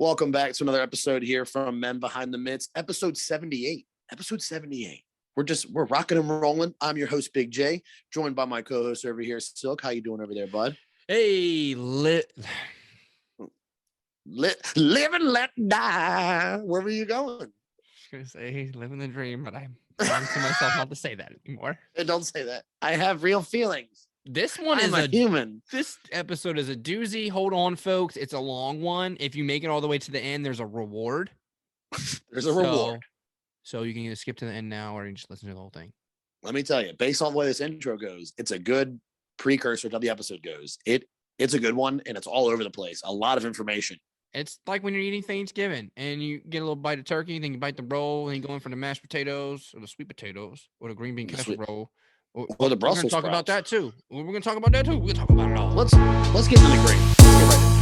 Welcome back to another episode here from Men Behind the Mitts, episode 78. Episode 78. We're rocking and rolling. I'm your host, Big J, joined by my co-host over here, Silk. How you doing over there, bud? Hey, live and let die. Where were you going? I was gonna say living the dream, but I'm promising myself not to say that anymore. Don't say that. I have real feelings. This one I'm is a human. This episode is a doozy. Hold on, folks. It's a long one. If you make it all the way to the end, there's a reward. Reward. So you can either skip to the end now or you just listen to the whole thing. Let me tell you, based on the way this intro goes, it's a good precursor to how the episode goes. It's a good one, and it's all over the place. A lot of information. It's like when you're eating Thanksgiving and you get a little bite of turkey, then you bite the roll, and you go in for the mashed potatoes or the sweet potatoes or the green bean casserole. Or the Brussels We're going to talk sprouts. about that too. We're going to talk about that too. We're going to talk about it all. Let's get into the green. Let's get right into it.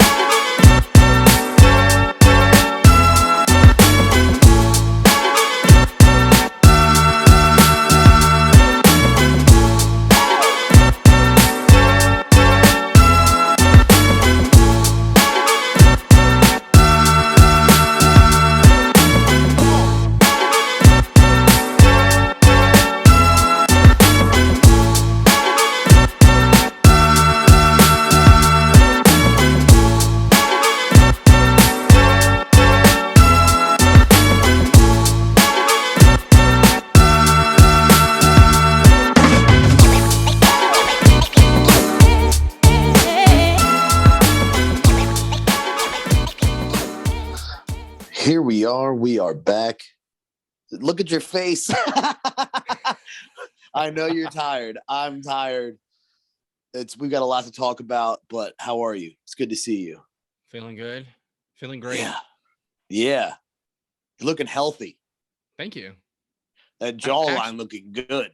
Here we are. We are back. Look at your face. I know you're tired. I'm tired. We've got a lot to talk about, but how are you? It's good to see you. Feeling good. Feeling great. Yeah. You're looking healthy. Thank you. That jawline looking good.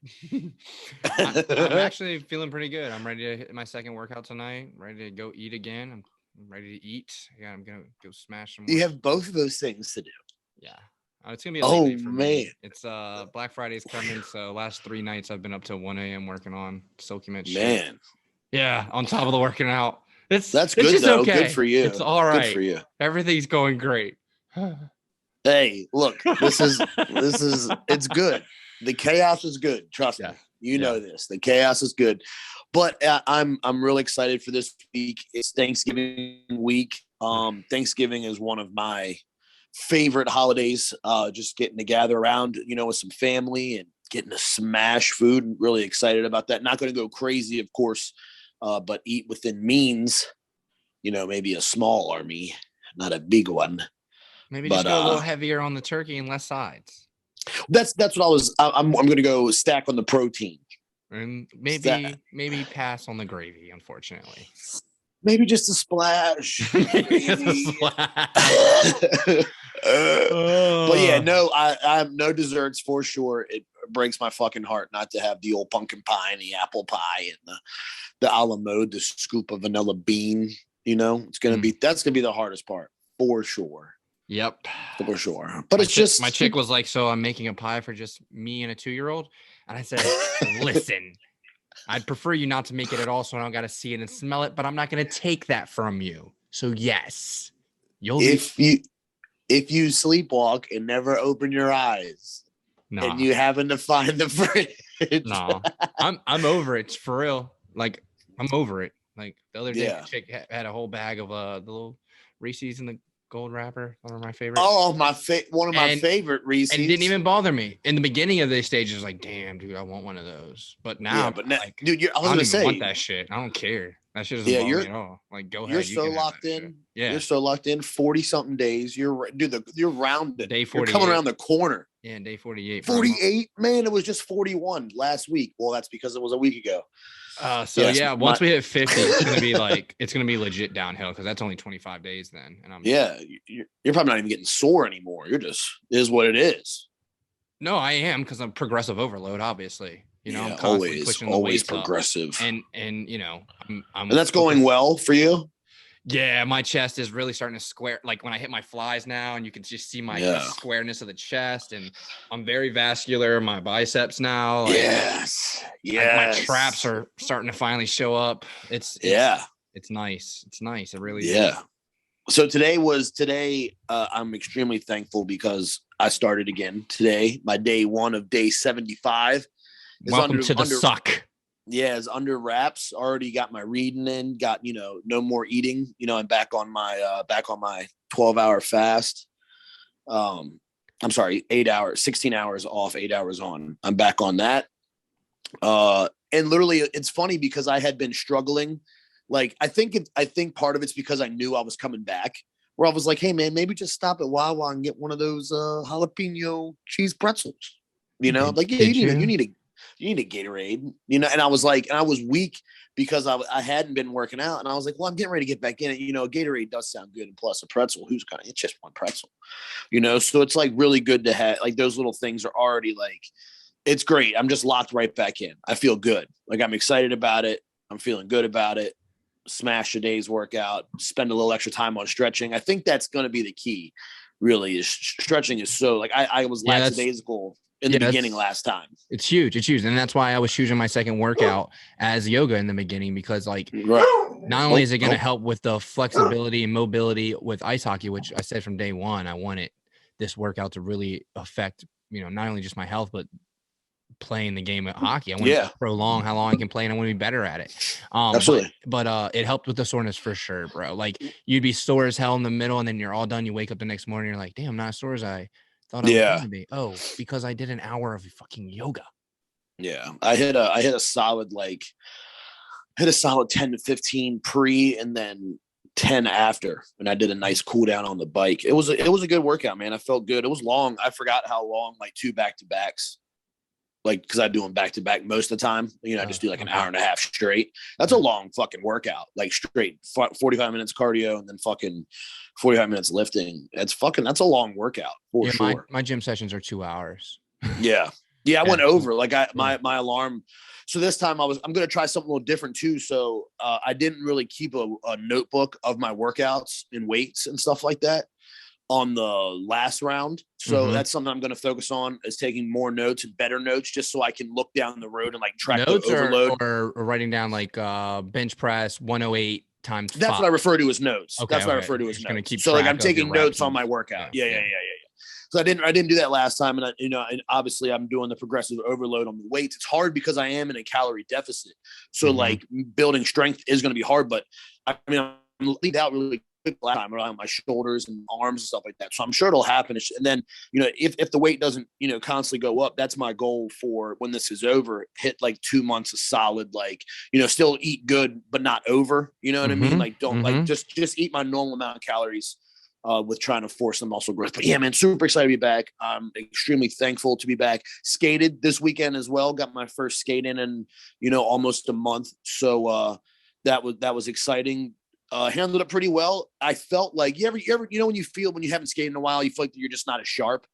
I'm actually feeling pretty good. I'm ready to hit my second workout tonight. Ready to go eat again. I'm ready to eat. Yeah, I'm gonna go smash some. You have both of those things to do. Yeah, it's gonna be a late night for me. Man. It's Black Friday's coming, so last 3 nights I've been up till 1 a.m. working on Silky shit. Man, yeah, on top of the working out. that's it's good just though. Okay. Good for you. It's all right. Good for you. Everything's going great. Hey, look, this is it's good. The chaos is good. Trust me. You know this. The chaos is good. But I'm really excited for this week. It's Thanksgiving week. Thanksgiving is one of my favorite holidays. Just getting to gather around, with some family and getting to smash food. I'm really excited about that. Not going to go crazy, of course, but eat within means. Maybe a small army, not a big one. Maybe just go a little heavier on the turkey and less sides. That's what I'm going to go stack on the protein. And maybe pass on the gravy, unfortunately. Maybe just a splash. But yeah, no, I have no desserts for sure. It breaks my fucking heart not to have the old pumpkin pie and the apple pie and the a la mode, the scoop of vanilla bean. It's gonna be that's gonna be the hardest part for sure. Yep, for sure. But my chick was like, so I'm making a pie for just me and a 2-year-old. And I said, listen, I'd prefer you not to make it at all so I don't got to see it and smell it, but I'm not going to take that from you. So yes, if you sleepwalk and never open your eyes and you happen to find the fridge. No, I'm over it for real. Like, I'm over it. Like the other day, the chick had a whole bag of the little Reese's in the gold wrapper. One of my favorites. Oh, one of my favorite Reese's. And it didn't even bother me in the beginning of these stages. Like, damn, dude, I want one of those. But now, like, dude, I want that shit. I don't care. That shit doesn't bother me at all. Like, go ahead. You're so locked in. Shit. Yeah, you're so locked in. 40-something days. You're rounded. Day 48. You're coming around the corner. Yeah, day 48. 48, man. It was just 41 last week. Well, that's because it was a week ago. Once we hit 50, it's gonna be legit downhill because that's only 25 days then. And you're probably not even getting sore anymore. You're just is what it is. No, I am because I'm progressive overload, obviously. I'm always pushing the always weights progressive. Up. And and that's going well for you. Yeah, my chest is really starting to square. Like when I hit my flies now, and you can just see my squareness of the chest, and I'm very vascular. My biceps now. Yes. My traps are starting to finally show up. It's nice. It's nice. It really is. So today. I'm extremely thankful because I started again today. My day one of day 75 is Welcome to the suck. Yeah, it's under wraps. Already got my reading in. Got no more eating. I'm back on my 12-hour fast. I'm sorry, 8 hours, 16 hours off, 8 hours on. I'm back on that. And literally, it's funny because I had been struggling. Like I think part of it's because I knew I was coming back. Where I was like, hey man, maybe just stop at Wawa and get one of those jalapeno cheese pretzels. I'm like, yeah, you need a Gatorade. And I was like, and I was weak because I hadn't been working out, and I was like, well, I'm getting ready to get back in it. A Gatorade does sound good, and plus a pretzel, it's just one pretzel. So it's like really good to have, like, those little things are already like, it's great. I'm just locked right back in. I feel good. Like, I'm excited about it. I'm feeling good about it. Smash a day's workout, spend a little extra time on stretching. I think that's going to be the key, really, is stretching is so, like, I was lackadaisical in the beginning last time. It's huge. And that's why I was choosing my second workout as yoga in the beginning, because not only is it going to help with the flexibility and mobility with ice hockey, which I said from day one, I wanted this workout to really affect, not only just my health, but playing the game of hockey. I want to prolong how long I can play, and I want to be better at it. Absolutely. But it helped with the soreness for sure, bro. Like, you'd be sore as hell in the middle, and then you're all done. You wake up the next morning, you're like, damn, not as sore as I thought I was going to be. Oh, because I did an hour of fucking yoga. Yeah. I hit a solid 10 to 15 pre, and then 10 after, and I did a nice cool down on the bike. It was a good workout, man. I felt good. It was long. I forgot how long, like 2 back-to-backs, like, because I do them back to back most of the time. I just do like an hour and a half straight. That's a long fucking workout, like straight 45 minutes cardio and then fucking 45 minutes lifting. That's a long workout for sure. My gym sessions are 2 hours. Yeah. I went over, like, my alarm. So this time I'm going to try something a little different too. So I didn't really keep a notebook of my workouts and weights and stuff like that on the last round. So that's something I'm going to focus on, is taking more notes and better notes, just so I can look down the road and like track notes the overload. Or writing down like bench press 108 times. That's 5. what I refer to as notes. That's what I refer to as notes. So like I'm taking notes on my workout. Yeah. So I didn't do that last time. And and obviously I'm doing the progressive overload on the weights. It's hard because I am in a calorie deficit. So like building strength is going to be hard, but I mean, I'm lead out really last time around my shoulders and arms and stuff like that. So I'm sure it'll happen. And then, if the weight doesn't, constantly go up, that's my goal for when this is over. Hit like 2 months of solid, like, still eat good, but not over, you know what I mean? Like, don't like just eat my normal amount of calories with trying to force the muscle growth. But yeah, man, super excited to be back. I'm extremely thankful to be back. Skated this weekend as well. Got my first skate in almost a month. So that was exciting. Handled it pretty well. I felt like you ever when you feel when you haven't skated in a while, you feel like you're just not as sharp.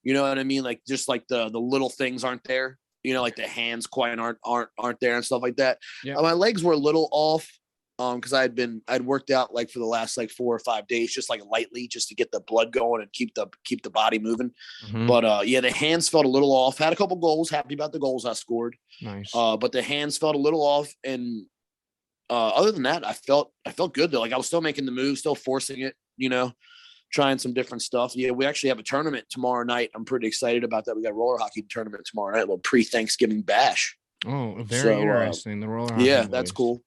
You know what I mean? Like, just like the little things aren't there. Like the hands quite aren't there and stuff like that. Yeah. My legs were a little off because I'd worked out like for the last like 4 or 5 days, just like lightly, just to get the blood going and keep the body moving. But the hands felt a little off. Had a couple goals. Happy about the goals I scored. Nice. But the hands felt a little off, and other than that, I felt good though. Like, I was still making the move, still forcing it, trying some different stuff. Yeah, we actually have a tournament tomorrow night. I'm pretty excited about that. We got a roller hockey tournament tomorrow night, a little pre-Thanksgiving bash. Oh, very interesting. The roller hockey. Yeah, that's cool.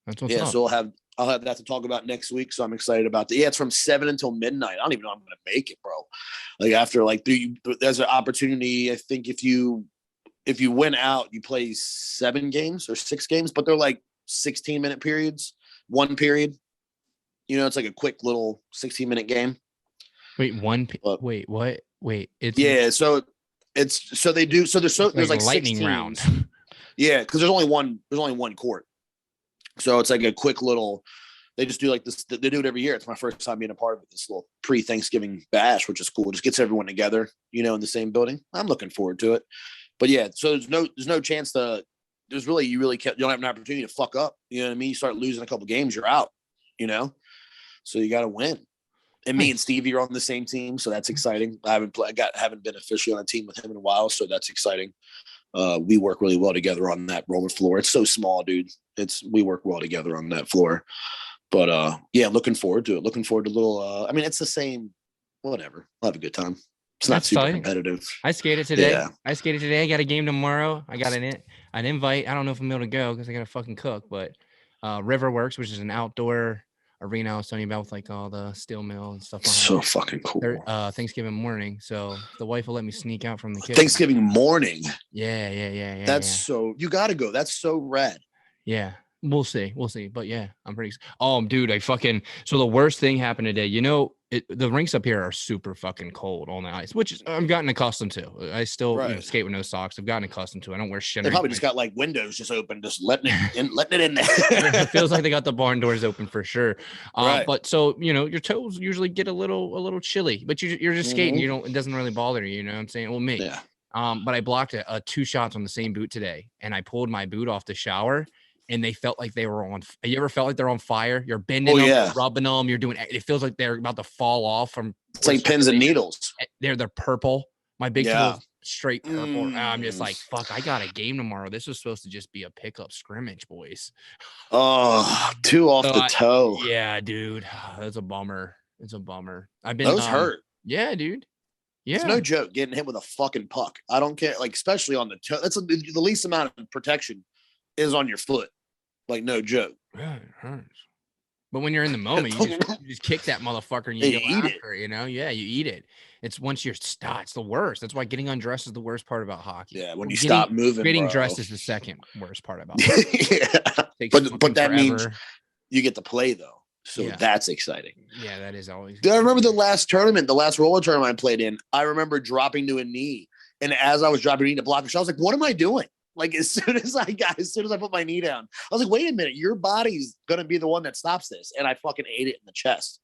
That's what's up. So I'll have that to talk about next week. So I'm excited about that. Yeah, it's from 7 until midnight. I don't even know I'm going to make it, bro. Like, after like there's an opportunity. I think if you win out, you play 7 games or 6 games, but they're like 16-minute periods, 1 period. It's like a quick little 16-minute game. Wait, wait, what? Wait, so there's like lightning round. Yeah, because there's only one court. So it's like a quick little, they just do like this, they do it every year. It's my first time being a part of it, this little pre-Thanksgiving bash, which is cool. Just gets everyone together, in the same building. I'm looking forward to it. But yeah, so there's no chance to, you don't have an opportunity to fuck up. You know what I mean? You start losing a couple games, you're out, so you got to win. And me and Stevie are on the same team, so that's exciting. I haven't been officially on a team with him in a while, so that's exciting. We work really well together on that roller floor. It's so small, dude. We work well together on that floor. But yeah, looking forward to it. Looking forward to a little. I mean, it's the same. Whatever. I'll have a good time. It's not super competitive. I skated today. I got a game tomorrow. I got an invite. I don't know if I'm able to go because I got to fucking cook. But Riverworks, which is an outdoor arena I was telling you about with like all the steel mill and stuff. So fucking cool. Thanksgiving morning. So the wife will let me sneak out from the kitchen. Thanksgiving morning. Yeah. That's so you got to go. That's so rad. Yeah. We'll see. But yeah, I'm pretty. Dude, so the worst thing happened today. You know, the rinks up here are super fucking cold on the ice, which I've gotten accustomed to. I still skate with no socks. I've gotten accustomed to it. I don't wear shit. They probably just got like windows just open, just letting it in there. It feels like they got the barn doors open for sure. But so, you know, your toes usually get a little chilly, but you're just skating. It doesn't really bother you. You know what I'm saying? Well, me. Yeah. But I blocked 2 shots on the same boot today, and I pulled my boot off the shower. And they felt like they were on. You ever felt like they're on fire? You're bending them, you're rubbing them. You're doing. It feels like they're about to fall off from. It's like pins and needles. They're purple. My big toe is straight purple. I'm just like, fuck. I got a game tomorrow. This was supposed to just be a pickup scrimmage, boys. Oh, 2 off the toe. Yeah, dude. That's a bummer. It's a bummer. I've been. Those hurt. Yeah, dude. Yeah. It's no joke getting hit with a fucking puck. I don't care. Like especially on the toe. That's the least amount of protection is on your foot. Like, no joke. Yeah, it hurts. But when you're in the moment, you just kick that motherfucker and you go after it, you know? Yeah, you eat it. It's once you're stopped. It's the worst. That's why getting undressed is the worst part about hockey. Yeah, when you stop moving, getting dressed is the second worst part about hockey. But that means you get to play, though. So that's exciting. Yeah, that is always. I remember the last roller tournament I played in, I remember dropping to a knee. And as I was dropping a knee to block a shot, I was like, what am I doing? Like as soon as I put my knee down, I was like, wait a minute, your body's gonna be the one that stops this. And I fucking ate it in the chest.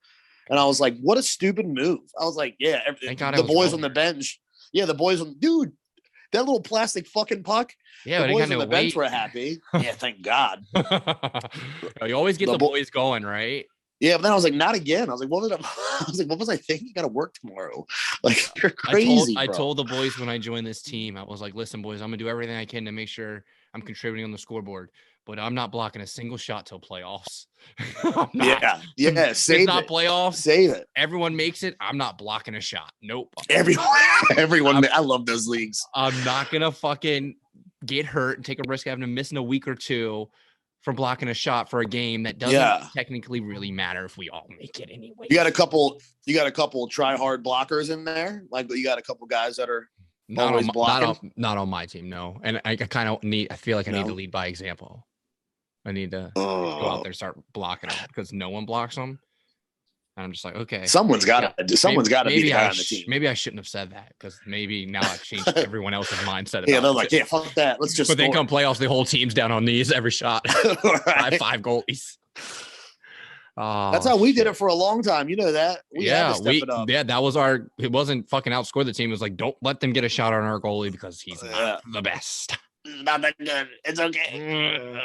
And I was like, what a stupid move. I was like, yeah, the boys on the bench. Yeah, the boys on dude, that little plastic fucking puck. Yeah, the boys on the bench were happy. Yeah, thank God. You always get the boys going, right? Yeah, but then I was like, not again. I was like, what was I thinking? You got to work tomorrow. Like, you're crazy. I told the boys when I joined this team, I was like, listen, boys, I'm gonna do everything I can to make sure I'm contributing on the scoreboard, but I'm not blocking a single shot till playoffs. Yeah. Save it. Not playoffs. Save it. Everyone makes it. I'm not blocking a shot. Nope. Everyone. I love those leagues. I'm not gonna fucking get hurt and take a risk of having to miss in a week or two for blocking a shot for a game that doesn't technically really matter if we all make it anyway. You got a couple try hard blockers in there. Like you got a couple guys that are always blocking. Not on my team, no. And I kind of need. I feel like I need to lead by example. I need to go out there and start blocking them because no one blocks them. And I'm just like, okay, someone's got to be the guy on the team. Maybe I shouldn't have said that because maybe now I've changed everyone else's mindset. Yeah, they're like, yeah, fuck that. Let's just. But then come playoffs, the whole team's down on knees every shot. Right. five goalies. Oh, that's how we did it for a long time. You know that. We had to step it up. Yeah, that was our. It wasn't fucking outscore the team. It was like, don't let them get a shot on our goalie because he's not the best. Not that good. It's okay.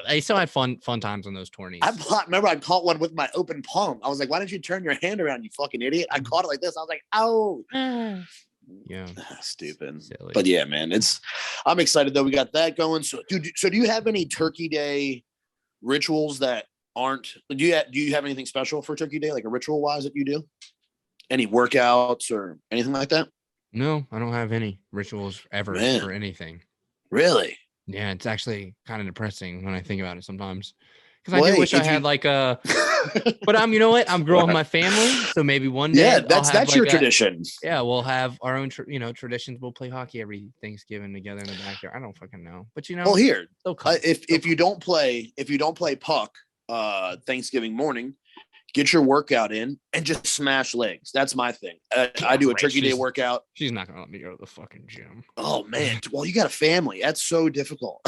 I still had fun times on those tourneys. I caught one with my open palm. I was like, why didn't you turn your hand around, you fucking idiot? I caught it like this. I was like, oh. Yeah. Stupid. Silly. But yeah, man, I'm excited though. We got that going. So do you have any Turkey Day rituals that aren't, do you have anything special for Turkey Day? Like a ritual wise that you do? Any workouts or anything like that? No, I don't have any rituals ever for anything. Really? Yeah, it's actually kind of depressing when I think about it sometimes. Because I do wish I had like a, but you know what? I'm growing my family, so maybe one day. Yeah, that's your tradition. Yeah, we'll have our own, traditions. We'll play hockey every Thanksgiving together in the backyard. I don't fucking know, but well, here, if you don't play puck, Thanksgiving morning, get your workout in and just smash legs. That's my thing. I do a Turkey Day workout. She's not going to let me go to the fucking gym. Oh, man. Well, you got a family. That's so difficult.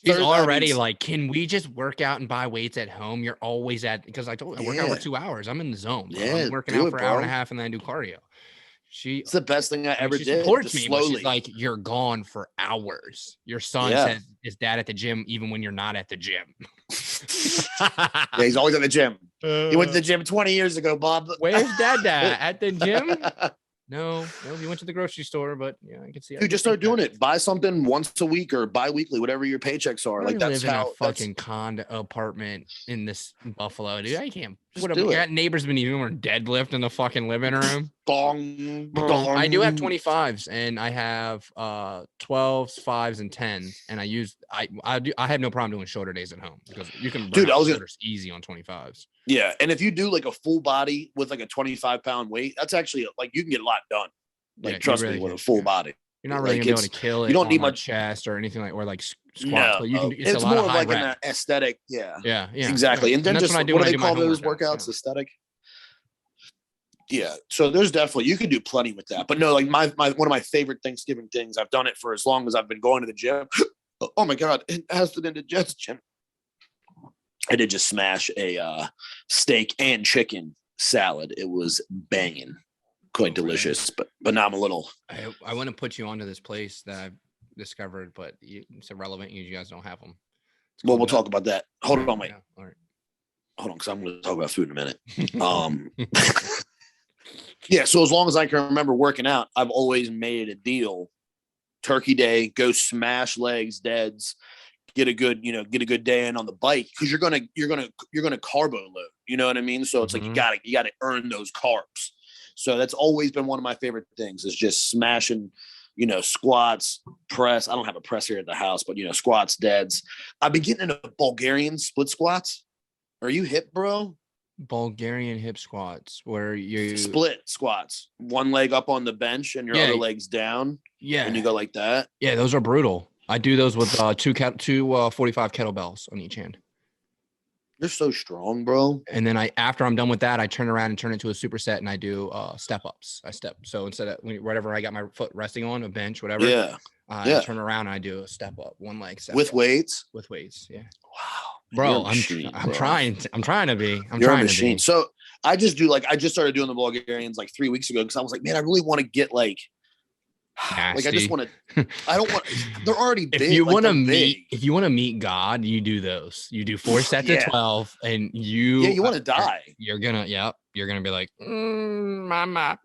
She's already like, can we just work out and buy weights at home? You're always because I told you, I work out for 2 hours. I'm in the zone. Bro. Yeah, I'm working out for an hour and a half and then I do cardio. It's the best thing I ever did. She supports me, but she's like, you're gone for hours. Your son says his dad at the gym, even when you're not at the gym. Yeah, he's always at the gym. He went to the gym 20 years ago, Bob. Where's Dad at the gym? No, you went to the grocery store, but yeah, I can see. Dude, just start doing it. Buy something once a week or bi-weekly, whatever your paychecks are. Like that's live in how a fucking condo apartment in this Buffalo, dude. I can't. Just What do it. got neighbors been doing? Deadlift in the fucking living room. Bong, Bro, I do have bong. 25s and I have 12s, 5s, and 10s, and I have no problem doing shorter days at home because you can burn out shoulders easy on 25s. Yeah, and if you do like a full body with like a 25-pound weight, that's actually like you can get a lot done. Like trust me, with a full body. You're not really gonna be able to kill it. You don't need much chest or anything like, or like squat. No, you can. It's more of like an aesthetic. Yeah, exactly. Yeah. And then just what do they call those workouts? Aesthetic. Yeah, so there's definitely you can do plenty with that. But no, like my one of my favorite Thanksgiving things. I've done it for as long as I've been going to the gym. Oh my god, it has an indigestion. I did just smash a steak and chicken salad. It was banging. Quite delicious, but now I'm a little. I want to put you onto this place that I've discovered, but it's irrelevant. You guys don't have them. Well, we'll talk about that. Hold on, wait. Yeah, all right. Hold on, because I'm going to talk about food in a minute. Yeah, so as long as I can remember working out, I've always made a deal. Turkey Day, go smash legs, deads, get a good day in on the bike because you're gonna carbo load. You know what I mean? So it's like you gotta earn those carbs. So that's always been one of my favorite things is just smashing, squats, press. I don't have a press here at the house, but squats, deads. I've been getting into Bulgarian split squats. Are you hip, bro? Bulgarian hip squats where you split squats, one leg up on the bench and your other leg's down. Yeah. And you go like that. Yeah, those are brutal. I do those with two 45 kettlebells on each hand. You're so strong, bro. And then after I'm done with that, I turn around and turn it into a superset and I do step ups. So instead of whatever I got my foot resting on, a bench, whatever. I turn around and I do a step up, one leg step with up. weights. With weights, yeah. Wow. Bro, I'm trying to be. You're a machine. So I just started doing the Bulgarians like 3 weeks ago because I was like, man, I really want to get like nasty. I just want to. I don't want. They're already big. If you want to meet God, you do those. You do 4 sets of 12, and you want to die. You're gonna be like, mama.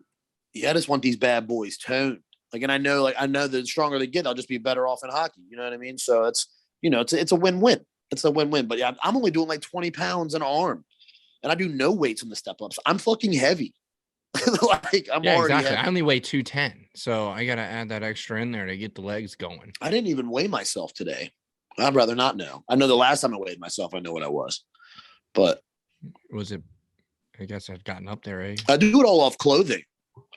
Yeah, I just want these bad boys toned. Like, and I know that the stronger they get, I'll just be better off in hockey. You know what I mean? So it's a win-win. It's a win-win. But yeah, I'm only doing like 20 pounds an arm, and I do no weights on the step ups. I'm fucking heavy. Like I'm already exactly. heavy. I only weigh 210, so I gotta add that extra in there to get the legs going. I didn't even weigh myself today. I'd rather not know. I know the last time I weighed myself, I know what I was, but was it? I guess I've gotten up there. I do it all off clothing.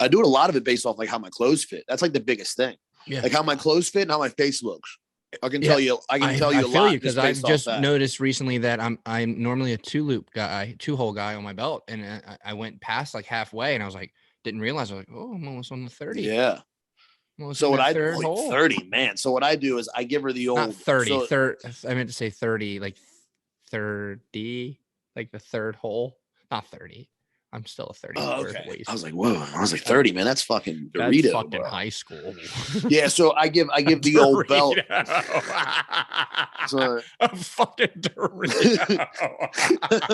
I do it a lot of it based off like how my clothes fit. That's like the biggest thing. Yeah, like how my clothes fit and how my face looks. I can tell you. I can tell you a lot because I've just noticed recently that I'm normally a 2-hole guy on my belt, and I went past like halfway, and I was like, didn't realize I was like, oh, I'm almost on the 30. Yeah. So what I do, like 30, man. So what I do is I give her the old not 30. I meant to say 30, like 30, like the third hole, not 30. I'm still a 30. Oh, okay. I was like, whoa. I was like 30, man. That's fucking Dorito. That's fucking high school. Yeah. So I give the old belt. So, a fucking Dorito.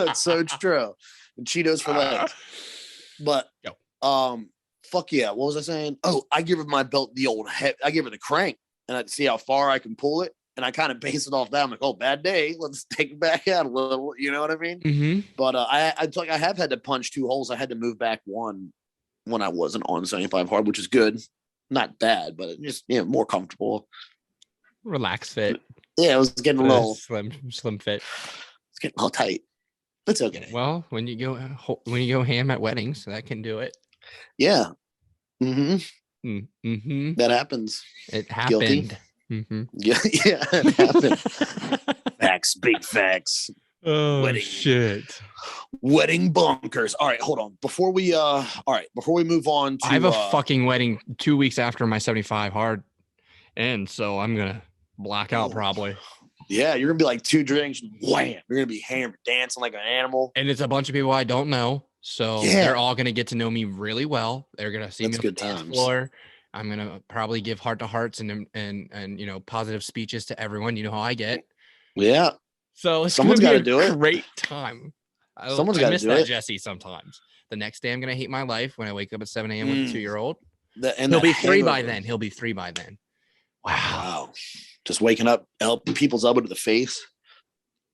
It's so true. And Cheetos for legs. But fuck yeah. What was I saying? Oh, I give her my belt the old head. I give her the crank and I see how far I can pull it. And I kind of base it off that. I'm like, oh, bad day. Let's take it back out a little. You know what I mean? Mm-hmm. But I have had to punch 2 holes. I had to move back one when I wasn't on 75 hard, which is good. Not bad, but just more comfortable. Relaxed fit. Yeah, it was getting a little slim fit. It's getting a little tight. It's okay. Well, when you go ham at weddings, that can do it. Yeah. Mm-hmm. Mm-hmm. That happens. It happened. Guilty. Mm-hmm. Yeah, it happened. Facts, big facts. Oh, shit. Wedding bunkers. All right, hold on. Before we move on to I have a fucking wedding 2 weeks after my 75 hard, and so I'm gonna black out probably. Yeah, you're gonna be like 2 drinks, wham! You're gonna be hammered, dancing like an animal. And it's a bunch of people I don't know, so they're all gonna get to know me really well. They're gonna see me on the dance floor. I'm gonna probably give heart to hearts and positive speeches to everyone. You know how I get. Yeah. So someone's got to do it. Great time. Someone's got to do that, it. Jesse. Sometimes The next day, I'm going to hate my life when I wake up at 7 a.m. with a 2-year-old. And he'll be 3 by then. He'll be 3 by then. Wow. Just waking up, people's elbow to the face.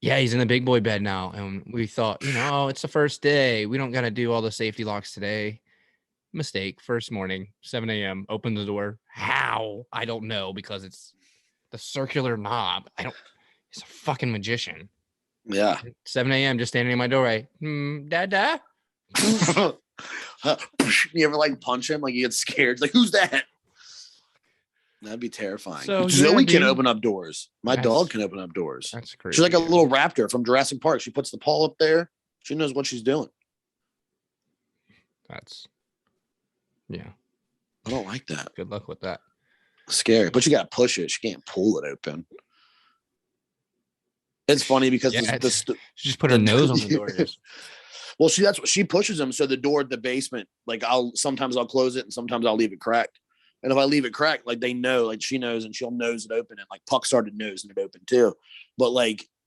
Yeah, he's in the big boy bed now. And we thought, it's the first day. We don't got to do all the safety locks today. Mistake. First morning, 7 a.m. Open the door. How? I don't know, because it's the circular knob. He's a fucking magician. Yeah. 7 a.m. just standing in my doorway. Dada? You ever punch him? You get scared. Who's that? That'd be terrifying. So, Zoe can open up doors. My dog can open up doors. That's crazy. She's like a little raptor from Jurassic Park. She puts the paw up there. She knows what she's doing. Yeah. I don't like that. Good luck with that. Scary. But you got to push it. She can't pull it open. It's funny because she just put her nose on the door. Well, that's what she pushes them. So the door at the basement, sometimes I'll close it and sometimes I'll leave it cracked. And if I leave it cracked, they know, she knows, and she'll nose it open. And Puck started nosing it open too. But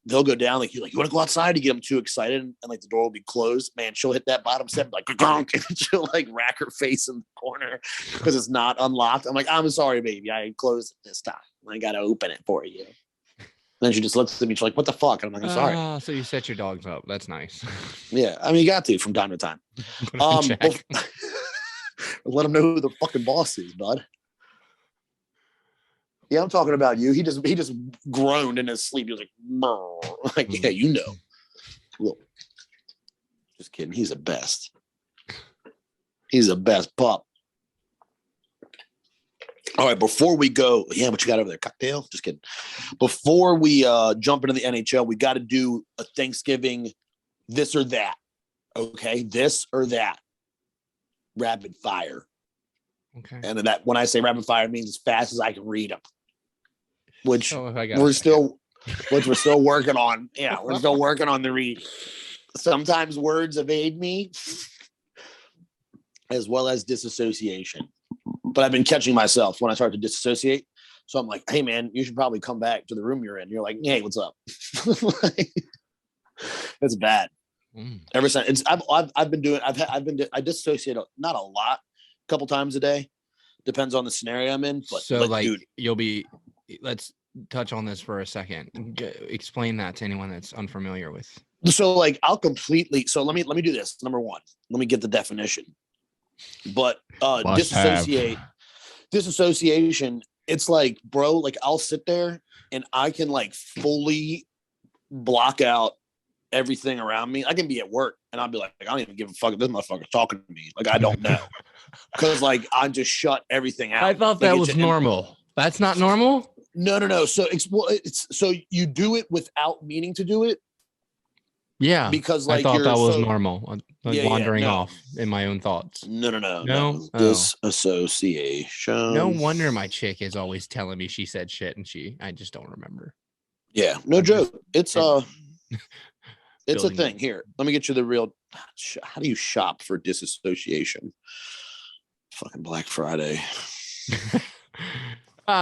they'll go down, you want to go outside to get them too excited, and the door will be closed. Man, she'll hit that bottom step and she'll rack her face in the corner because it's not unlocked. I'm like, I'm sorry, baby, I closed it this time. I got to open it for you. Then she just looks at me. She's like, "What the fuck?" And I'm like, "I'm sorry." So you set your dogs up. That's nice. Yeah, I mean, you got to from time to time. Let them know who the fucking boss is, bud. Yeah, I'm talking about you. He just groaned in his sleep. He was like, yeah, you know. Look, just kidding. He's the best. He's the best pup. All right, before we go, what you got over there? Cocktail? Just kidding. Before we jump into the NHL, we got to do a Thanksgiving this or that. Okay, this or that. Rapid fire. Okay. And that when I say rapid fire, it means as fast as I can read them. Which we're still working on. Yeah, we're still working on the reading. Sometimes words evade me, as well as disassociation. But I've been catching myself when I start to disassociate. So I'm like, hey man, you should probably come back to the room you're in. You're like, hey, what's up? It's bad. Ever since I dissociate not a lot, a couple times a day. Depends on the scenario I'm in. But dude, let's touch on this for a second. Explain that to anyone that's unfamiliar with. So let me do this. Number one, let me get the definition. But disassociation, it's bro, I'll sit there and I can fully block out everything around me. I can be at work and I'll be like, I don't even give a fuck if this motherfucker's talking to me. I don't know. Because I just shut everything out. I thought that was normal. That's not normal? No. So so you do it without meaning to do it. Yeah. Because I thought that was normal. Wandering off in my own thoughts. No. Disassociation. No wonder my chick is always telling me she said shit and I just don't remember. Yeah, no joke. It's it's a thing. Here, let me get you the real. How do you shop for disassociation? Fucking Black Friday.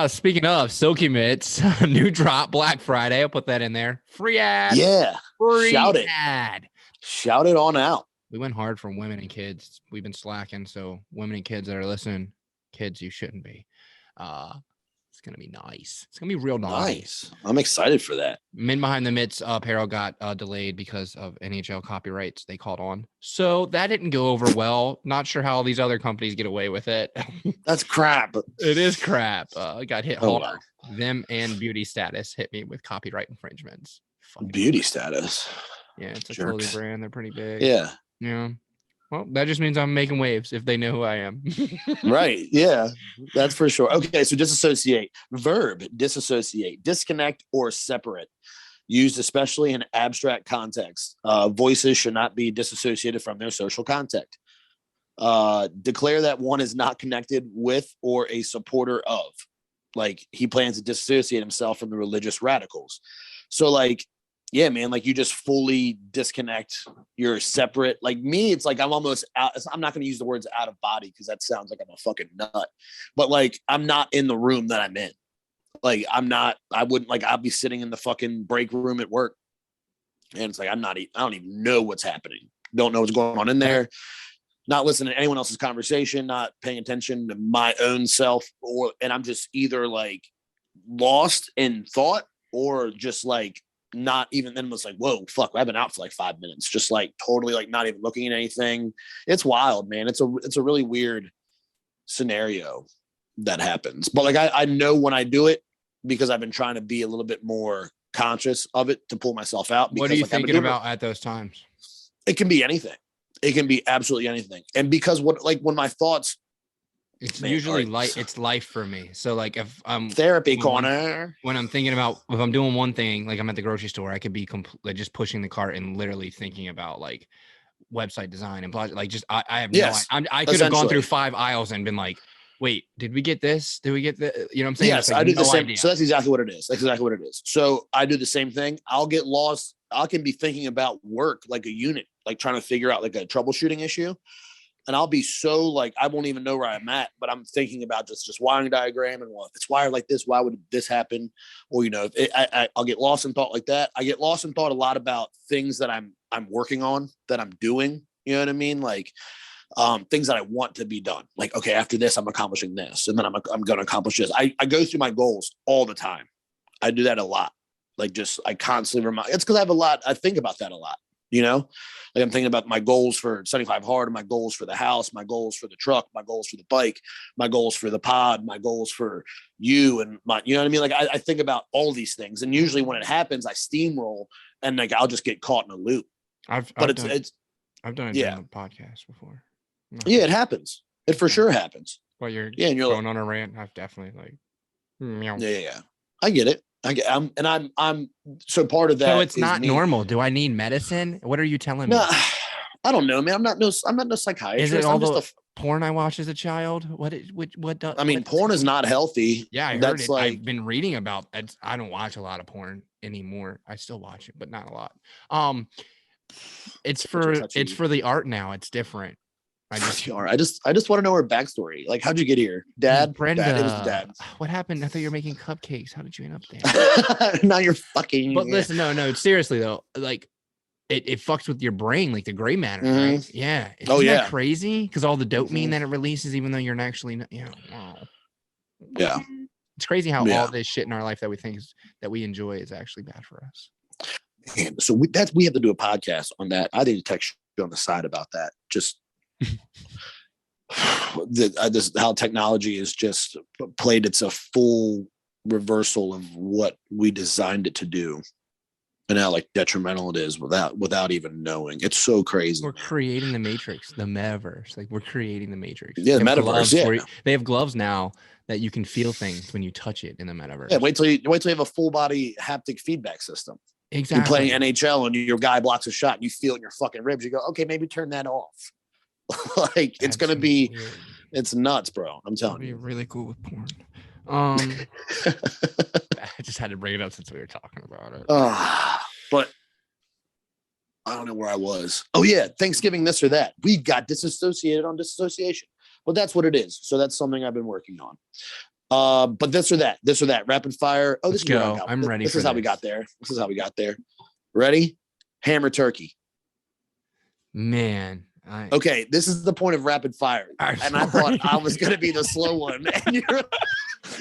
Speaking of Silky Mitts, new drop Black Friday. I'll put that in there. Free ad. Yeah. Free Shout it. ad. Shout it on out. We went hard for women and kids. We've been slacking. So women and kids that are listening, kids, you shouldn't be. It's going to be nice. It's going to be real nice. I'm excited for that. Men Behind the Mitts apparel got delayed because of NHL copyrights they called on. So that didn't go over well. Not sure how all these other companies get away with it. That's crap. It is crap. I got hit hard. Wow. Them and Beauty Status hit me with copyright infringements. Beauty Status. Yeah, it's a clothing brand. They're pretty big. Yeah. Yeah. Well, that just means I'm making waves if they know who I am. Right. Yeah, that's for sure. Okay. So disassociate. Verb, disassociate, disconnect or separate. Used especially in abstract context. Voices should not be disassociated from their social contact. Declare that one is not connected with or a supporter of. He plans to disassociate himself from the religious radicals. So yeah, man, you just fully disconnect. You're separate. Me, it's I'm almost out. I'm not going to use the words out of body because that sounds like I'm a fucking nut. But I'm not in the room that I'm in. I wouldn't I'll be sitting in the fucking break room at work. And it's I don't even know what's happening. Don't know what's going on in there. not listening to anyone else's conversation, not paying attention to my own self, and I'm just either like lost in thought or just like not even. Then it's like, whoa, fuck, I've been out for like 5 minutes, just like totally like not even looking at anything. It's wild, man. It's a really weird scenario that happens. But like I know when I do it because I've been trying to be a little bit more conscious of it to pull myself out. Because, what are you like, thinking about at those times? It can be anything. It can be absolutely anything. And because when my thoughts, it's usually life. It's life for me. So like if I'm therapy corner, when I'm thinking about, if I'm doing one thing, like I'm at the grocery store, I could be like just pushing the cart and literally thinking about like website design and blah, like just, I have yes, no, I could have gone through 5 aisles and been like, wait, did we get this? Did we get the, you know what I'm saying? Yes, like I do the same. idea. So that's exactly what it is. That's exactly what it is. So I do the same thing. I'll get lost. I can be thinking about work like a unit, like trying to figure out like a troubleshooting issue. And I'll be so like, I won't even know where I'm at, but I'm thinking about just wiring diagram and, well, if it's wired like this, why would this happen? Or, you know, I'll get lost in thought like that. I get lost in thought a lot about things that I'm working on, that I'm doing, you know what I mean? Like, things that I want to be done. Like, okay, after this, I'm accomplishing this. And then I'm going to accomplish this. I go through my goals all the time. I do that a lot. Like, just, I constantly remind, it's because I think about that a lot, you know, like I'm thinking about my goals for 75 hard, my goals for the house, my goals for the truck, my goals for the bike, my goals for the pod, my goals for you and my, you know what I mean? Like I think about all these things. And usually when it happens, I steamroll and like, I'll just get caught in a loop. I've done it during the podcast before. Yeah, it happens. It for sure happens. Well, you're and you're going on a rant. I've definitely like, yeah. I get it. I'm so part of that. So it's not normal. Do I need medicine? What are you telling me? I don't know, man. I'm not no psychiatrist. Is it all the porn I watched as a child? Porn is not healthy. Yeah, I heard it. Like, I've been reading about it. I don't watch a lot of porn anymore. I still watch it, but not a lot. It's for the art now. It's different. I just want to know her backstory. Like, how'd you get here? Dad? Brenda. Dad. It was dad. What happened? I thought you were making cupcakes. How did you end up there? Now you're fucking. But listen, no, seriously though, like it fucks with your brain, like the gray matter, right? Yeah. Isn't that crazy? Because all the dopamine that it releases, even though you're not actually, wow. Yeah. It's crazy how all this shit in our life that we think that we enjoy is actually bad for us. Man, so we have to do a podcast on that. I need to text you on the side about that. Just how technology is just played. It's a full reversal of what we designed it to do, and how like detrimental it is without even knowing. It's so crazy. We're creating the Matrix, the metaverse. Like, we're creating the Matrix. Yeah, the metaverse. Yeah, they have gloves now that you can feel things when you touch it in the metaverse. Yeah, wait till you have a full body haptic feedback system. Exactly. You're playing NHL and your guy blocks a shot and you feel it in your fucking ribs. You go, okay, maybe turn that off. Like, it's gonna be weird. It's nuts, bro. I'm telling you. Really cool with porn. I just had to bring it up since we were talking about it. But I don't know where I was. Oh yeah, Thanksgiving this or that. We got disassociated on disassociation. Well, that's what it is. So that's something I've been working on. But this or that, rapid fire. Oh, let's go. I'm ready. This is how we got there. Ready? Hammer turkey. Man. Okay, this is the point of rapid fire. And I thought I was going to be the slow one. And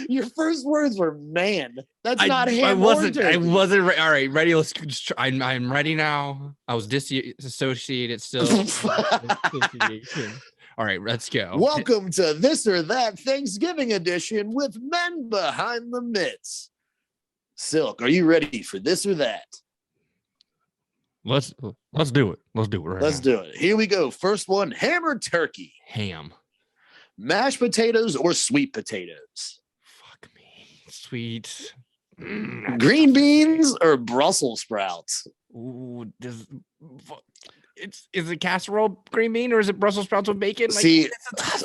your first words were, man. That's not ham. I wasn't ready. All right, ready. Let's try. I'm ready now. I was disassociated still. All right, let's go. Welcome to This or That Thanksgiving edition with Men Behind the Mitts. Silk, are you ready for this or that? Let's do it. Let's do it. Let's do it. Here we go. First one, ham or turkey? Ham. Mashed potatoes or sweet potatoes? Fuck me. Sweet. Green beans or Brussels sprouts? Ooh, is it casserole green bean or is it Brussels sprouts with bacon? See,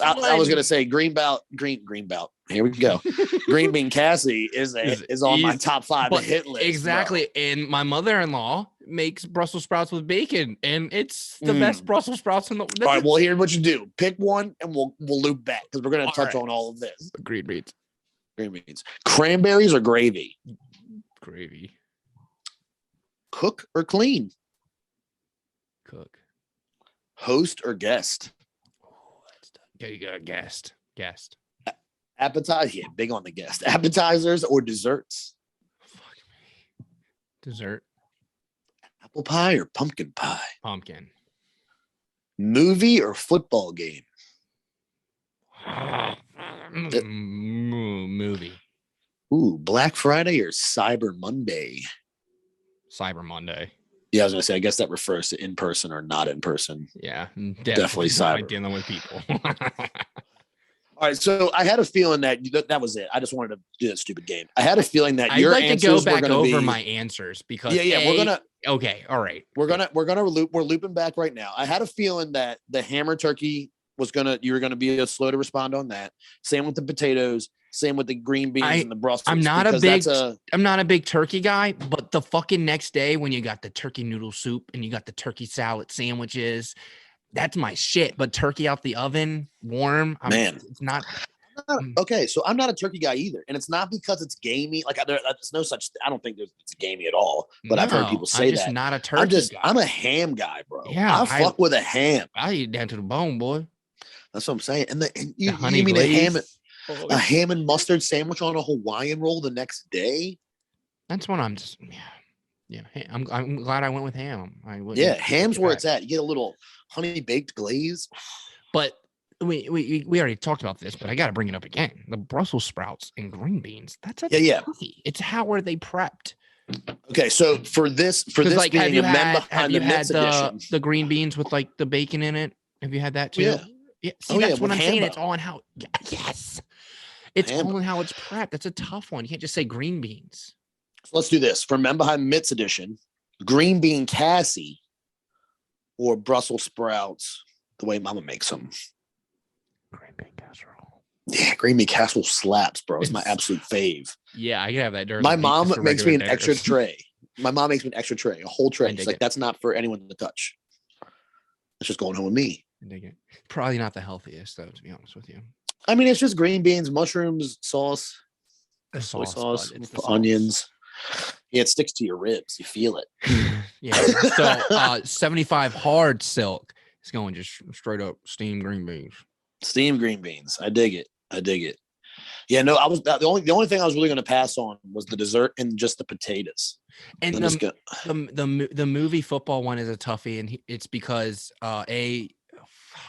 I was gonna say green belt. Here we go. Green bean Cassie is on my top 5 hit list. Exactly. Bro. And my mother-in-law makes Brussels sprouts with bacon, and it's the best Brussels sprouts in the. All right. Well, here's what you do: pick one, and we'll loop back because we're gonna touch on all of this. Green beans. Cranberries or gravy? Gravy. Cook or clean? Cook. Host or guest? Okay, you got guest. Appetizer, yeah, big on the guest. Appetizers or desserts? Fuck me. Dessert. Apple pie or pumpkin pie? Pumpkin. Movie or football game? Movie. Ooh, Black Friday or Cyber Monday? Cyber Monday. Yeah, I was gonna say. I guess that refers to in person or not in person. Yeah, Definitely cyber. Dealing with people. All right, so I had a feeling that was it. I just wanted to do that stupid game. I had a feeling that I'd your like to answers go back were going to over be my answers because we're gonna. Okay, all right. We're looping back right now. I had a feeling that the hammer turkey you were gonna be slow to respond on that. Same with the potatoes. Same with the green beans and the Brussels. I'm not a big turkey guy, but the fucking next day when you got the turkey noodle soup and you got the turkey salad sandwiches, that's my shit. But turkey out the oven, warm, it's not. Okay, so I'm not a turkey guy either, and it's not because it's gamey. Like there's no such. I don't think it's gamey at all. But I've heard people say I'm just not a turkey guy. I'm a ham guy, bro. Yeah, I fuck with a ham. I eat down to the bone, boy. That's what I'm saying. And you mean a ham and mustard sandwich on a Hawaiian roll the next day? That's what I'm just. Yeah. I'm glad I went with ham. Ham's where it's at. You get a little honey baked glaze. But we already talked about this, but I got to bring it up again. The Brussels sprouts and green beans. That's a toughie. It's how are they prepped? Okay, so for this like, being have you had the green beans with like the bacon in it? Have you had that too? Yeah. See, that's what I'm saying. It's all in how. Yes. It's all in how it's prepped. That's a tough one. You can't just say green beans. So let's do this. For Men Behind Mitts edition, green bean Cassie or Brussels sprouts, the way Mama makes them. Green bean casserole. Yeah, green bean casserole slaps, bro. It's my absolute fave. Yeah, I can have that. My mom makes me an extra tray. My mom makes me an extra tray, a whole tray. She's like, that's not for anyone to touch. It's just going home with me. I dig it. Probably not the healthiest, though, to be honest with you. I mean, it's just green beans, mushrooms, sauce, soy sauce, onions. Yeah, it sticks to your ribs. You feel it. Yeah. So 75 hard silk is going just straight up steamed green beans. Steamed green beans. I dig it. Yeah, no, the only thing I was really going to pass on was the dessert and just the potatoes. And the movie football one is a toughie, and it's because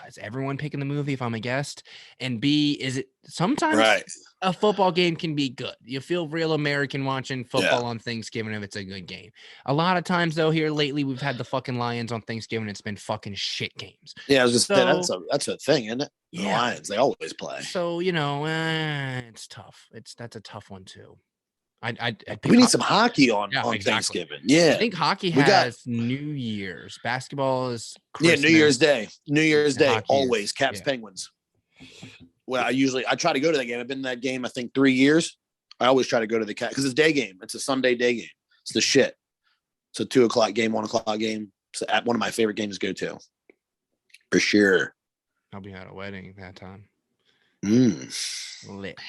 is everyone picking the movie if I'm a guest, and B, is it sometimes a football game can be good. You feel real American watching football on Thanksgiving if it's a good game. A lot of times though, here lately we've had the fucking Lions on Thanksgiving. It's been fucking shit games. Yeah, I was just saying that's a thing, isn't it? The Lions, they always play. So it's tough. That's a tough one too. We need some hockey on Thanksgiving. Yeah, I think hockey has New Year's. Basketball is Christmas. New Year's Day. Always Caps Penguins. Well, I try to go to that game. I've been to that game I think 3 years. I always try to go to the Caps because it's day game. It's a Sunday day game. It's the shit. It's a 2:00 game, 1:00 game. It's one of my favorite games to go to, for sure. I'll be at a wedding that time. Lit.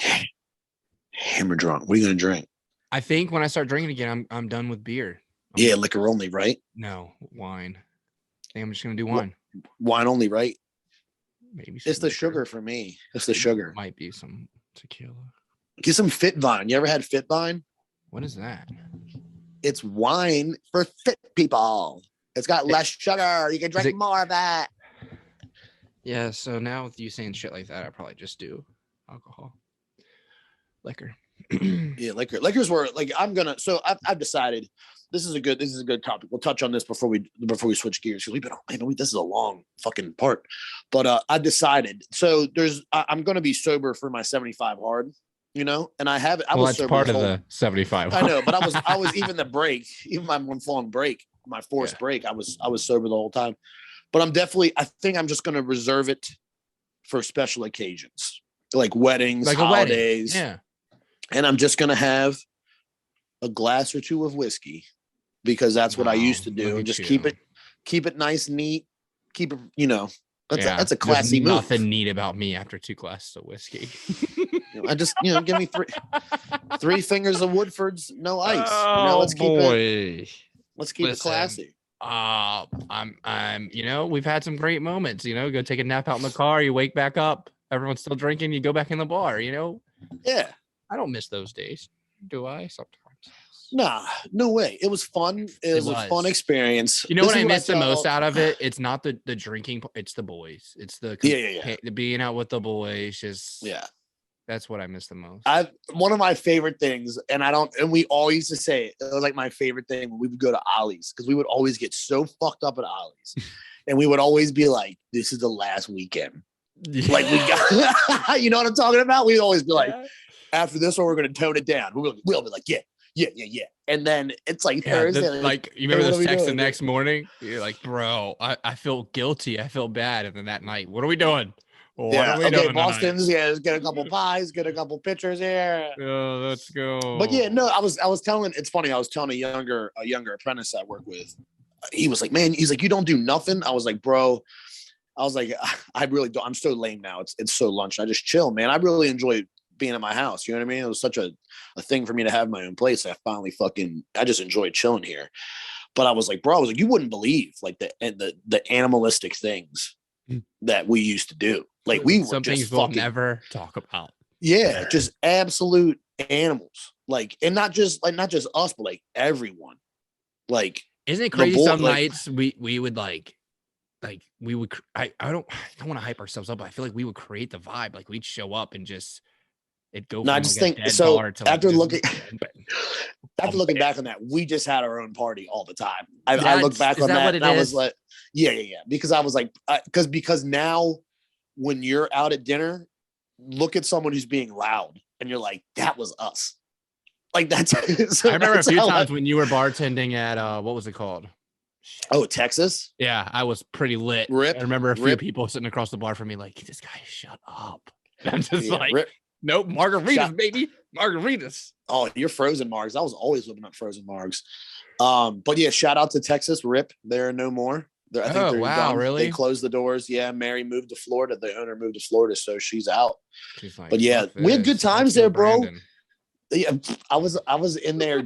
Hammer drunk. What are you gonna drink? I think when I start drinking again, I'm done with beer. Liquor only, right? No, wine. I think I'm just gonna do wine. Wine only, right? Maybe it's the sugar for me. It's the sugar. Might be some tequila. Get some Fit Vine. You ever had Fit Vine? What is that? It's wine for fit people. It's got less sugar. You can drink more of that. Yeah. So now with you saying shit like that, I probably just do alcohol, liquor. Yeah, liquors were like I've decided this is a good topic. We'll touch on this before we switch gears. This is a long fucking part, but I've decided. So I'm going to be sober for my 75 hard, and I have. I was that's part of the 75. I know, but I was even the break, even my one long break, my forced break. I was sober the whole time, but I think I'm just going to reserve it for special occasions like weddings, like holidays. Yeah. And I'm just going to have a glass or two of whiskey because that's what I used to do. And just keep it nice and neat. Keep it, that's a classy move. Nothing neat about me after 2 glasses of whiskey. I just, give me three fingers of Woodford's, no ice. Let's keep it classy. We've had some great moments, go take a nap out in the car, you wake back up, everyone's still drinking, you go back in the bar, Yeah. I don't miss those days. Do I? Sometimes. Nah, no way. It was fun. It was a fun experience. You know what I miss the most out of it? It's not the drinking. It's the boys. It's the being out with the boys. Just that's what I miss the most. One of my favorite things, and we all used to say it was like my favorite thing when we would go to Ollie's, because we would always get so fucked up at Ollie's, and we would always be like, "This is the last weekend." Like we got, you know what I'm talking about? We'd always be like, "After this one, we're going to tone it down." We'll be like, "Yeah." And then it's like Thursday. You remember those texts the next morning? You're like, bro, I feel guilty. I feel bad. And then that night, what are we doing? Boston's let's get a couple pies, get a couple pitchers here. Oh, let's go. But I was telling, it's funny, I was telling a younger apprentice I work with. He was like, man, he's like, you don't do nothing. I was like, bro, I really don't. I'm so lame now. It's so lunch. I just chill, man. I really enjoy being at my house. You know what I mean? It was such a thing for me to have my own place. I finally I just enjoyed chilling here. But I was like, bro, you wouldn't believe like the animalistic things that we used to do. Like we were some just things we'll never talk about. Yeah, just absolute animals. Like, and not just us, but like everyone. Like, isn't it crazy? Some nights we would we would. I don't want to hype ourselves up, but I feel like we would create the vibe. Like we'd show up and just it'd go. No, I just think so. After looking back on that, we just had our own party all the time. I look back on that and I was like, yeah. Because I was like, because now when you're out at dinner, look at someone who's being loud and you're like, that was us. Like that's. I remember a few times when you were bartending at what was it called? Oh, Texas. Yeah, I was pretty lit. Rip. I remember a few people sitting across the bar from me like, this guy, shut up. And I'm just nope, margaritas, baby, margaritas. Oh, you're frozen margs. I was always looking up frozen margs. But yeah, shout out to Texas. Rip, they're no more. I think they're done. Really? They closed the doors. Yeah, Mary moved to Florida. The owner moved to Florida, so she's out. She's like, but yeah, we had good times there, bro. Brandon. Yeah, I was in there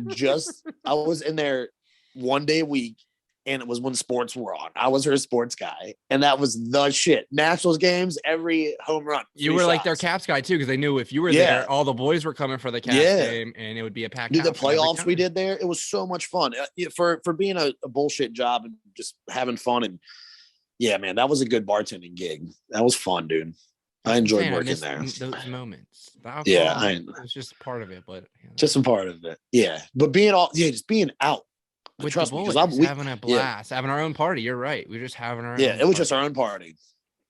I was in there one day a week, and it was when sports were on. I was her sports guy, and that was the shit. Nationals games, every home run. You were like their Caps guy too, because they knew if you were there, all the boys were coming for the Caps game, and it would be a packed. Dude, the playoffs we did there, it was so much fun. For being a bullshit job and just having fun, and yeah, man, that was a good bartending gig. That was fun, dude. I enjoyed working there. Those moments. It was just part of it, but just a part of it. Yeah, but just being out. With trust me, because we having a blast, having our own party. You're right. We're just having our own. Yeah, it was just our own party.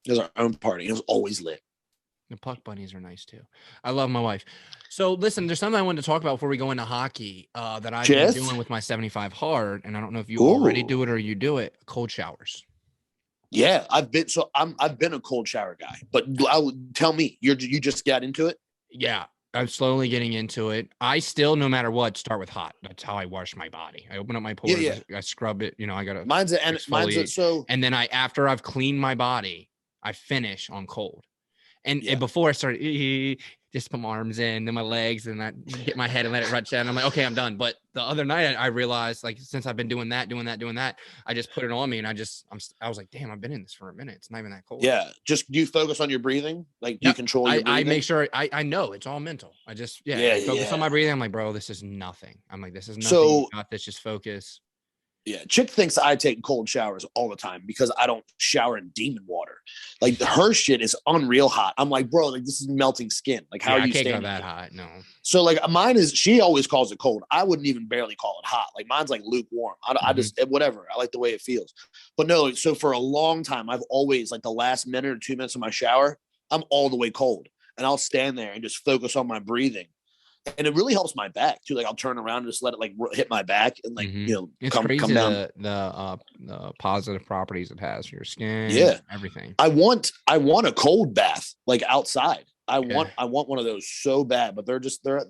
It was our own party. It was always lit. The puck bunnies are nice too. I love my wife. So listen, there's something I wanted to talk about before we go into hockey that I've been doing with my 75 hard, and I don't know if you already do it or you do it. Cold showers. Yeah, I've been a cold shower guy, but tell me, you just got into it? Yeah, I'm slowly getting into it. I still, no matter what, start with hot. That's how I wash my body. I open up my pores, I scrub it. I gotta. Mine's and then after I've cleaned my body, I finish on cold. And before I started, just put my arms in, then my legs, and I get my head and let it run down. I'm like, okay, I'm done. But the other night, I realized, like, since I've been doing that, I just put it on me, and I was like, damn, I've been in this for a minute. It's not even that cold. Yeah, just do you focus on your breathing? Like, do you control your breathing? I make sure I know it's all mental. I just focus on my breathing. I'm like, bro, this is nothing. I'm like, this is nothing. So, you got this. Just focus. Yeah, Chick thinks I take cold showers all the time because I don't shower in demon water. Like her shit is unreal hot. I'm like, bro, like this is melting skin. Like how are you staying that hot? No. So like mine is, she always calls it cold. I wouldn't even barely call it hot. Like mine's like lukewarm. I just whatever. I like the way it feels. But no, so for a long time, I've always like the last minute or 2 minutes of my shower, I'm all the way cold, and I'll stand there and just focus on my breathing. And it really helps my back too. Like I'll turn around and just let it like hit my back and like it's come down. The positive properties it has for your skin. Yeah, everything. I want a cold bath like outside. I want one of those so bad, but they're a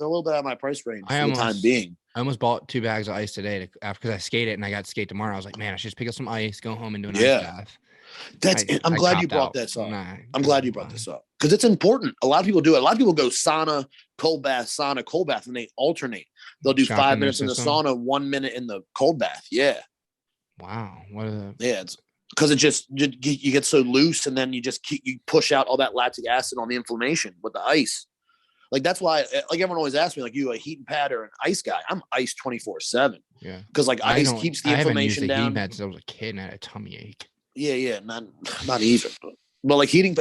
little bit out of my price range for the time being. I almost bought 2 bags of ice today because I skated and I got to skate tomorrow. I was like, man, I should just pick up some ice, go home and do an ice bath. I'm glad you brought this up. I'm glad you brought this up because it's important. A lot of people do it. A lot of people go sauna, cold bath, and they alternate. They'll do 5 minutes in the sauna, 1 minute in the cold bath. Yeah. Wow. What a Yeah, it's because it just you get so loose, and then you push out all that lactic acid on the inflammation with the ice. Like that's why, like everyone always asks me, like, you a heating pad or an ice guy? I'm ice 24/7. Yeah. Because like ice keeps the inflammation down. I haven't used a heating pad since I was a kid and I had a tummy ache. Yeah, not even. But like heating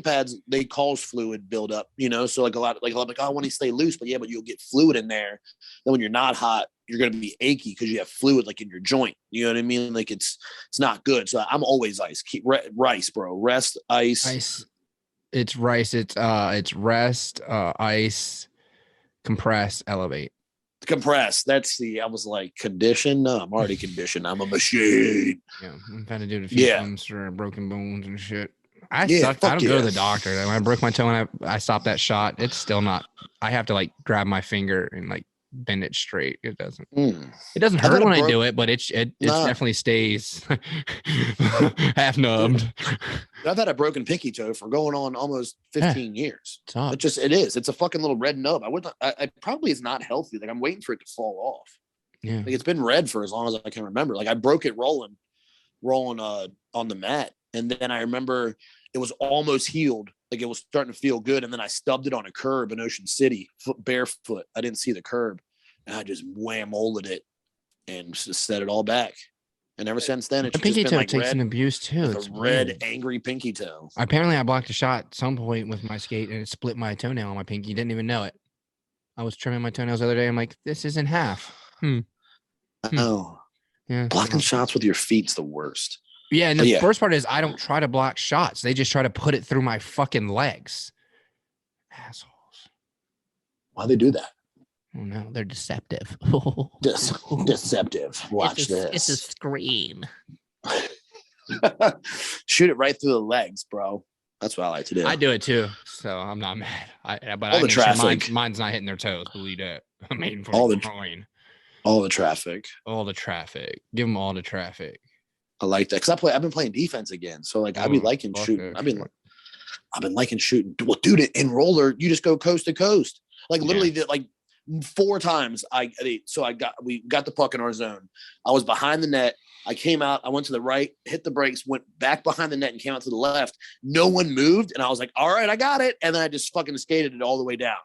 pads, they cause fluid buildup, So like a lot, like I want to stay loose, but you'll get fluid in there. Then when you're not hot, you're gonna be achy because you have fluid like in your joint. You know what I mean? Like it's not good. So I'm always ice. Keep rice, bro. Rest, ice. Ice. It's rice. It's rest, ice, compress, elevate. Compress. I was like, condition. No, I'm already conditioned. I'm a machine. Yeah, I'm trying to do it a few times for broken bones and shit. I don't go to the doctor. When I broke my toe and I stopped that shot, it's still not. I have to like grab my finger and like bend it straight. It doesn't. It doesn't hurt when I do it, but it definitely stays half numbed. I've had a broken pinky toe for going on almost 15 years. It is. It's a fucking little red nub. I probably is not healthy. Like I'm waiting for it to fall off. Yeah. Like it's been red for as long as I can remember. Like I broke it rolling on the mat, and then I remember it was almost healed. Like it was starting to feel good, and then I stubbed it on a curb in Ocean City, barefoot. I didn't see the curb, and I just wham-olded it and just set it all back. And ever since then, it's pinky toe like takes an abuse too. Like a red, angry pinky toe. Apparently, I blocked a shot at some point with my skate, and it split my toenail on my pinky. Didn't even know it. I was trimming my toenails the other day. I'm like, this is in half. Oh, yeah. Blocking shots with your feet's the worst. Yeah, and the first part is I don't try to block shots. They just try to put it through my fucking legs. Assholes. Why they do that? Oh no, they're deceptive. Deceptive. Watch this. It's a screen. Shoot it right through the legs, bro. That's what I like to do. I do it too, so I'm not mad. But all the traffic. Sure mine's not hitting their toes. Believe that. I mean, all the traffic. All the traffic. Give them all the traffic. I like that because I've been playing defense again, so like I've been liking shooting. I've been liking shooting. Well, dude, in roller, you just go coast to coast. Like literally, like 4 times. We got the puck in our zone. I was behind the net. I came out. I went to the right, hit the brakes, went back behind the net, and came out to the left. No one moved, and I was like, "All right, I got it." And then I just fucking skated it all the way down.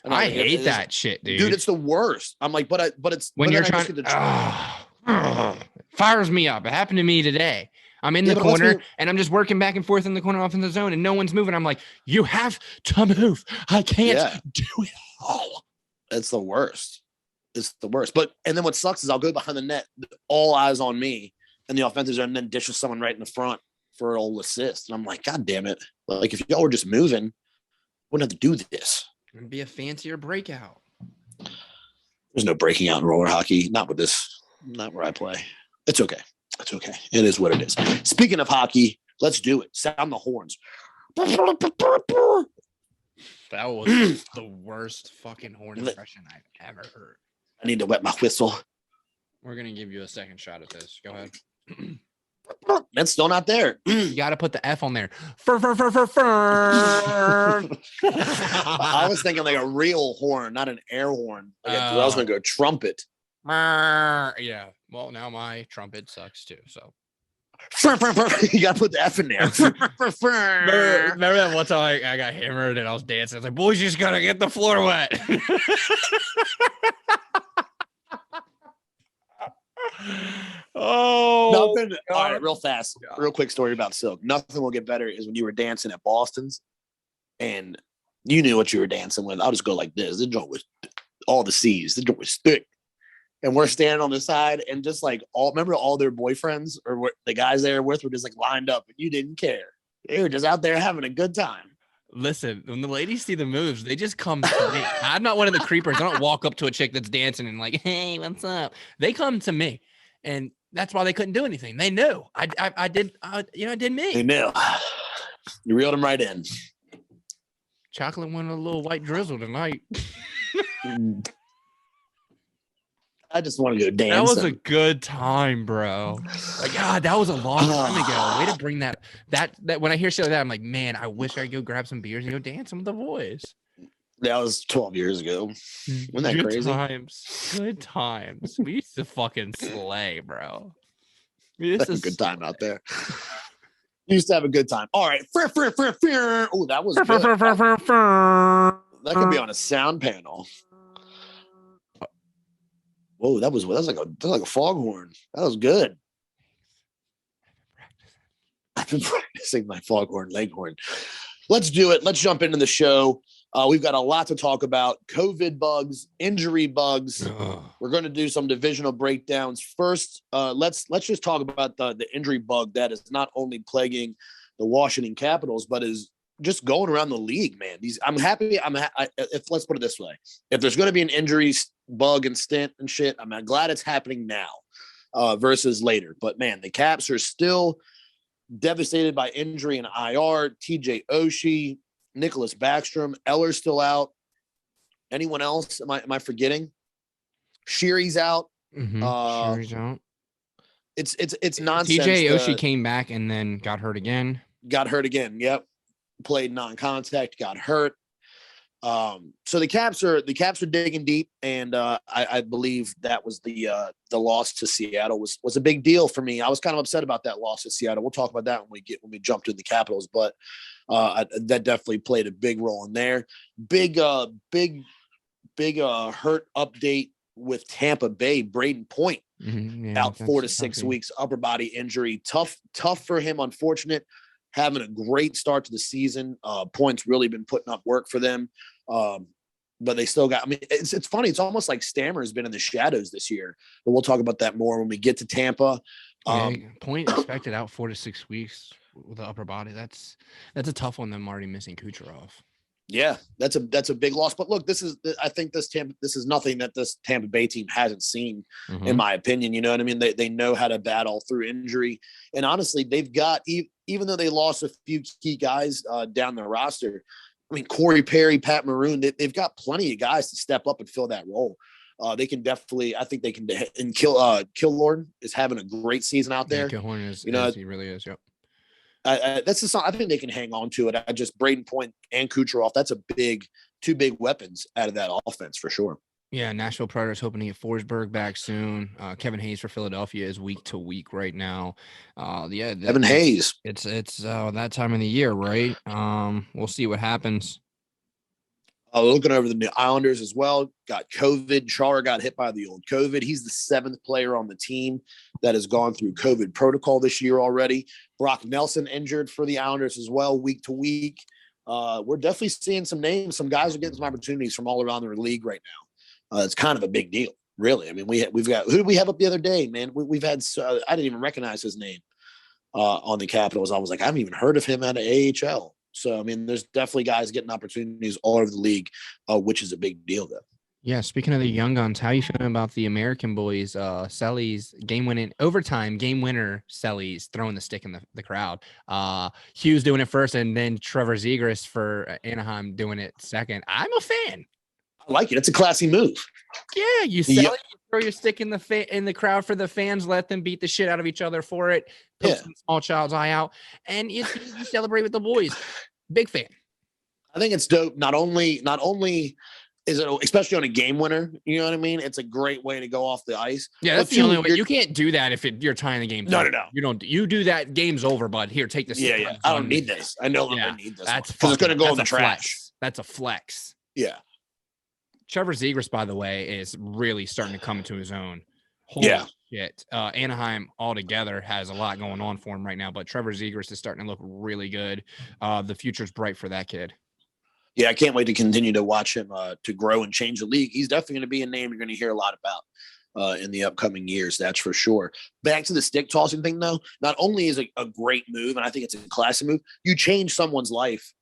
I hate that shit, dude. Dude, it's the worst. I'm like, but it's when you're trying to. Fires me up. It happened to me today. I'm in the corner and I'm just working back and forth in the corner off in the zone and no one's moving. I'm like, you have to move. I can't do it all. It's the worst. It's the worst. And then what sucks is I'll go behind the net, all eyes on me and the offensive zone, and then dishes someone right in the front for an old assist. And I'm like, God damn it. Like if y'all were just moving, wouldn't have to do this. It'd be a fancier breakout. There's no breaking out in roller hockey. Not with this. Not where I play. It's okay. It's okay. It is what it is. Speaking of hockey, let's do it. Sound the horns. That was the worst fucking horn impression I've ever heard. I need to wet my whistle. We're going to give you a second shot at this. Go ahead. That's still not there. You got to put the F on there. I was thinking like a real horn, not an air horn. Like I was going to go trumpet. Yeah. Well, now my trumpet sucks too. So you got to put the F in there. Remember that one time I got hammered and I was dancing. I was like, boys, just got to get the floor wet. Nothing. All right, real fast. Real quick story about Silk. Nothing will get better is when you were dancing at Boston's and you knew what you were dancing with. I'll just go like this. The joint was all the C's. The joint was thick. And we're standing on the side and just like remember all their boyfriends or the guys they were with were just like lined up and you didn't care. They were just out there having a good time. Listen, when the ladies see the moves, they just come to me. I'm not one of the creepers. I don't walk up to a chick that's dancing and like, hey, what's up? They come to me. And that's why they couldn't do anything. They knew. I did me. They knew. You reeled them right in. Chocolate went a little white drizzle tonight. I just want to go dance. That was a good time, bro. Like, God, that was a long time ago. Way to bring that when I hear shit like that, I'm like, man, I wish I could go grab some beers and go dancing with the boys. That was 12 years ago. Wasn't that crazy? Good times. We used to fucking slay, bro. That's a good time out there. Used to have a good time. All right. Oh, that was good. That could be on a sound panel. Whoa, that was like a foghorn. That was good. I've been practicing my foghorn leghorn. Let's do it. Let's jump into the show. We've got a lot to talk about. COVID bugs, injury bugs. We're going to do some divisional breakdowns. First, let's just talk about the injury bug that is not only plaguing the Washington Capitals, but is just going around the league, man. I'm happy. If let's put it this way: if there's going to be an injury bug and stint and shit, I'm glad it's happening now versus later. But man, the Caps are still devastated by injury and IR. TJ Oshie, Nicholas Backstrom, Eller's still out. Anyone else? Am I forgetting? Sheary's out. Sheary's out. It's nonsense. TJ Oshie came back and then got hurt again. Yep. Played non-contact, got hurt. So the Caps are digging deep, and I believe that was the loss to Seattle was a big deal for me. I was kind of upset about that loss to Seattle. We'll talk about that when we jump to the Capitals, but that definitely played a big role in there. Big hurt update with Tampa Bay. Braden Point out 4 to 6 weeks, upper body injury. Tough for him. Unfortunate. Having a great start to the season. Point's really been putting up work for them. But they still got, it's funny. It's almost like Stammer's been in the shadows this year, but we'll talk about that more when we get to Tampa. Point expected out 4 to 6 weeks with the upper body. That's a tough one. Them already missing Kucherov. Yeah, that's a big loss. But look, I think this is nothing that this Tampa Bay team hasn't seen, in my opinion. You know what I mean? They know how to battle through injury, and honestly, they've got, even though they lost a few key guys down the roster. I mean, Corey Perry, Pat Maroon, they've got plenty of guys to step up and fill that role. They can definitely, I think they can. And Killorn is having a great season out there. Yeah, Killorn is, he really is. Yep. That's just I think they can hang on to it. I just Braden Point and Kucherov. That's two big weapons out of that offense for sure. Yeah, Nashville Predators hoping to get Forsberg back soon. Kevin Hayes for Philadelphia is week to week right now. Kevin Hayes. It's that time of the year, right? We'll see what happens. Looking over the Islanders as well. Got COVID. Chara got hit by the old COVID. He's the 7th player on the team that has gone through COVID protocol this year already. Brock Nelson injured for the Islanders as well, week to week. We're definitely seeing some names. Some guys are getting some opportunities from all around the league right now. It's kind of a big deal, really. I mean, we've got, who did we have up the other day, man? We've had, I didn't even recognize his name on the Capitals. I was like, I haven't even heard of him out of AHL. So, I mean, there's definitely guys getting opportunities all over the league, which is a big deal, though. Yeah, speaking of the young guns, how are you feeling about the American boys, Selly's overtime game winner, Selly's throwing the stick in the crowd. Hughes doing it first, and then Trevor Zegras for Anaheim doing it second. I'm a fan. I like it. It's a classy move. Yeah, you sell it, you throw your stick in the crowd for the fans, let them beat the shit out of each other for it, poke some small child's eye out, and you celebrate with the boys. Big fan. I think it's dope. Not only is it, especially on a game winner, you know what I mean? It's a great way to go off the ice. Yeah, that's the only way. You can't do that if you're tying the game. No. You don't. You do that, game's over, bud. Here, take this. Yeah. I don't need this. I know I need this. That's because it's going to go in the trash. That's a flex. Yeah. Trevor Zegras, by the way, is really starting to come into his own. Holy shit. Anaheim altogether has a lot going on for him right now, but Trevor Zegras is starting to look really good. The future's bright for that kid. Yeah, I can't wait to continue to watch him to grow and change the league. He's definitely going to be a name you're going to hear a lot about in the upcoming years. That's for sure. Back to the stick tossing thing, though. Not only is it a great move, and I think it's a classy move, you change someone's life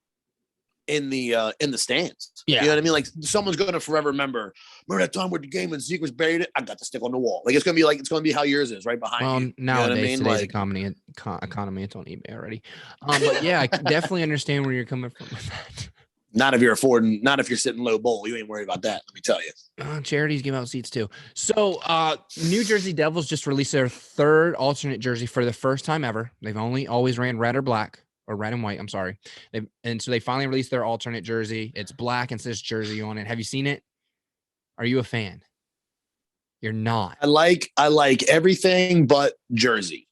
in the stands. Yeah. You know what I mean? Like, someone's going to forever remember that time with the game when Zegras buried it. I got the stick on the wall. Like, it's going to be how yours is, right behind you. Nowadays, you know today's economy, it's on eBay already. But yeah, I definitely understand where you're coming from with that. Not if you're sitting low bowl. You ain't worried about that. Let me tell you. Charities give out seats too. So New Jersey Devils just released their 3rd alternate jersey for the first time ever. They've always ran red or black. Or red and white, I'm sorry. So they finally released their alternate jersey. It's black and says jersey on it. Have you seen it? Are you a fan? You're not. I like everything but jersey.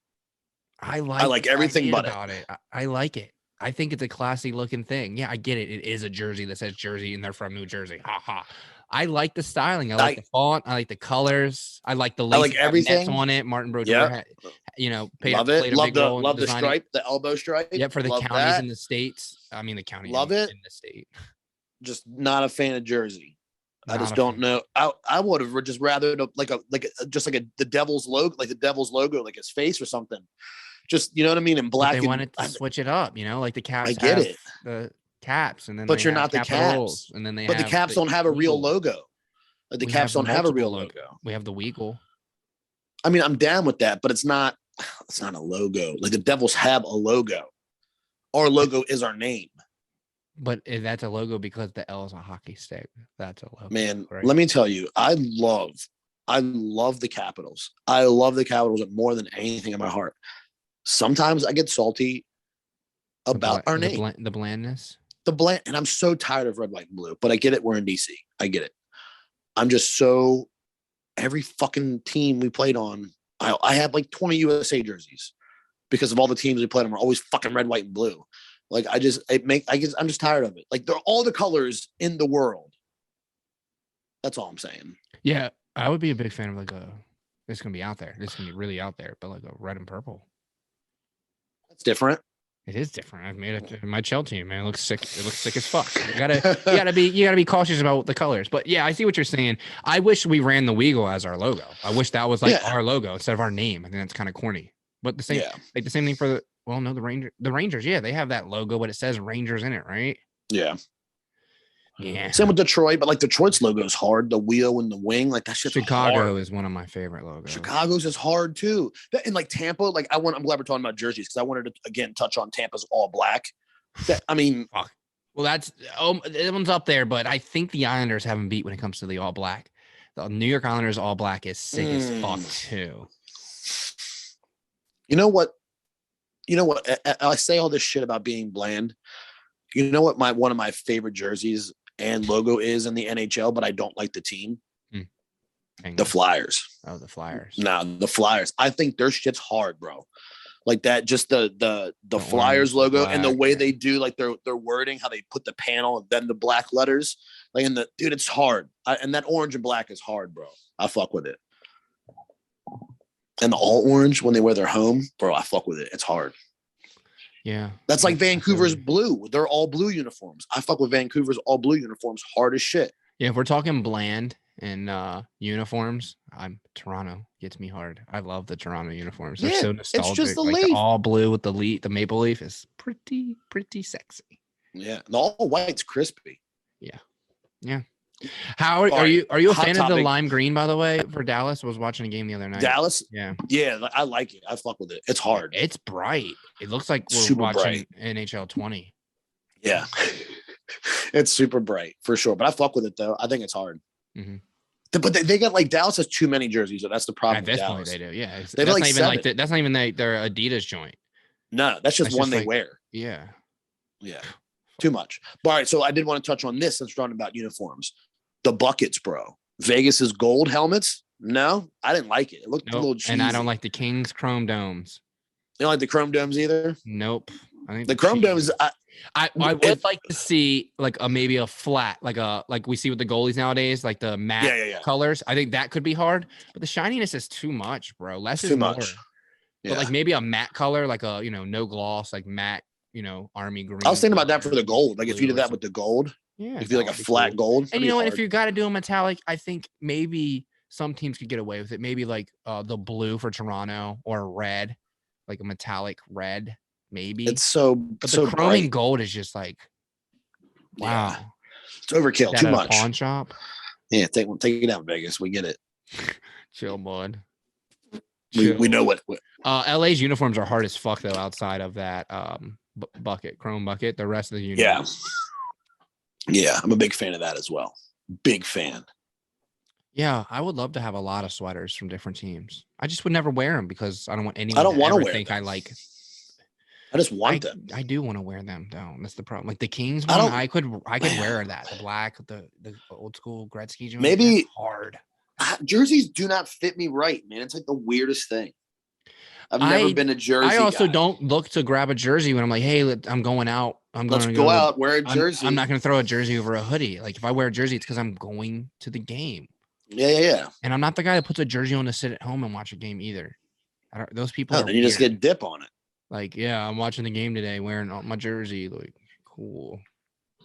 I like everything but about it. I like it. I think it's a classy looking thing. Yeah, I get it. It is a jersey that says Jersey and they're from New Jersey. Ha ha. I like the styling. I like the font. I like the colors. I like the laces. I like everything on it. Martin Brodie, yeah. Played love a big role. Love the stripe, the elbow stripe. Yep, for the love counties that. in the states. I mean, the county love in it. the state. Just not a fan of Jersey. I just don't know. I would have just rather the Devil's logo, like the Devil's logo, like his face or something. Just, you know what I mean? In black. But they wanted to switch it up, like the Caps. I get it. The Caps, and then but you're not the Caps, and then but the Caps don't have a real logo. Like the Caps don't have a real logo. We have the Weagle. I mean, I'm down with that, but it's not a logo. Like the Devils have a logo. Our logo is our name. But that's a logo because the L is a hockey stick. That's a logo. Man, right? Let me tell you, I love the Capitals. I love the Capitals more than anything in my heart. Sometimes I get salty about our name. The blandness. And I'm so tired of red, white, and blue. But I get it. We're in DC. I get it. I'm just every fucking team we played on, I have like 20 USA jerseys because of all the teams we played on. We're always fucking red, white, and blue. Like I'm just tired of it. Like they're all the colors in the world. That's all I'm saying. Yeah, I would be a big fan of this gonna be out there. This is gonna be really out there, but like a red and purple. That's different. It is different. I've made it my Chell team, man. It looks sick. It looks sick as fuck. You gotta be cautious about the colors. But yeah, I see what you're saying. I wish we ran the Weagle as our logo. I wish that was our logo instead of our name. I think that's kind of corny. But the same thing for the Rangers. Yeah, they have that logo, but it says Rangers in it, right? Yeah. Yeah. Same with Detroit, but like Detroit's logo is hard. The wheel and the wing, like that shit's Chicago hard. is one of my favorite logos. Chicago's is hard too. And like Tampa, like I'm glad we're talking about jerseys because I wanted to again touch on Tampa's all black. I mean, fuck. Well, that one's up there, but I think the Islanders haven't beat when it comes to the all black. The New York Islanders all black is sick as fuck too. You know what? I say all this shit about being bland. You know what? One of my favorite jerseys and logo is in the NHL, but I don't like the team. The Flyers. Oh, the Flyers. No, the Flyers. I think their shit's hard, bro. Like that, just the Flyers logo and the way they do like their wording, how they put the panel and then the black letters. Like dude, it's hard. And that orange and black is hard, bro. I fuck with it. And the all orange when they wear their home, bro, I fuck with it. It's hard. Yeah. That's like Vancouver's blue. They're all blue uniforms. I fuck with Vancouver's all blue uniforms hard as shit. Yeah, if we're talking bland and uniforms, Toronto gets me hard. I love the Toronto uniforms. They're so nostalgic. It's just the leaf. The all blue with the maple leaf is pretty sexy. Yeah. The all white's crispy. Yeah. Yeah. How are you a fan of the lime green, by the way, for Dallas? I was watching a game the other night. Dallas? Yeah. Yeah, I like it. I fuck with it. It's hard. It's bright. It looks like we're super watching bright. NHL 20. Yeah. It's super bright for sure. But I fuck with it though. I think it's hard. Mm-hmm. But they got like Dallas has too many jerseys, so that's the problem. At this point, they do. Yeah. That's not even that's not even their Adidas joint. No, that's just one they wear. Yeah. Yeah. Too much. But all right, so I did want to touch on this since we're talking about uniforms. The buckets, bro. Vegas's gold helmets. No, I didn't like it. It looked a little cheesy. And I don't like the Kings chrome domes. You don't like the chrome domes either? Nope. I think the chrome domes. I would like to see like maybe a flat, like we see with the goalies nowadays, like the matte colors. I think that could be hard, but the shininess is too much, bro. Less is more. Yeah. But like maybe a matte color, like a no gloss, like matte, army green. I was thinking about that for the gold. Like if you did that with the gold. Yeah, if you like a flat gold, and and if you got to do a metallic, I think maybe some teams could get away with it. Maybe like the blue for Toronto or red, like a metallic red. Maybe it's but the chrome and gold is just like, wow, yeah. It's overkill. Too much. Pawn shop. Yeah, take it out, Vegas. We get it. Chill, bud. We know what. LA's uniforms are hard as fuck though. Outside of that chrome bucket, the rest of the uniforms. Yeah. Yeah, I'm a big fan of that as well. Big fan. Yeah, I would love to have a lot of sweaters from different teams. I just would never wear them because I don't want anyone to think I like. I just want them. I do want to wear them though. That's the problem. Like the Kings one, I could wear that. The black, the old school Gretzky jersey. Maybe hard. Jerseys do not fit me right, man. It's like the weirdest thing. I've never been a jersey I also guy. don't look to grab a jersey when I'm like, hey, I'm going out. Let's go out, wear a jersey. I'm not going to throw a jersey over a hoodie. Like if I wear a jersey, it's because I'm going to the game. Yeah. And I'm not the guy that puts a jersey on to sit at home and watch a game either. Those people are then you just get dip on it. Like, yeah, I'm watching the game today wearing my jersey. Like, cool.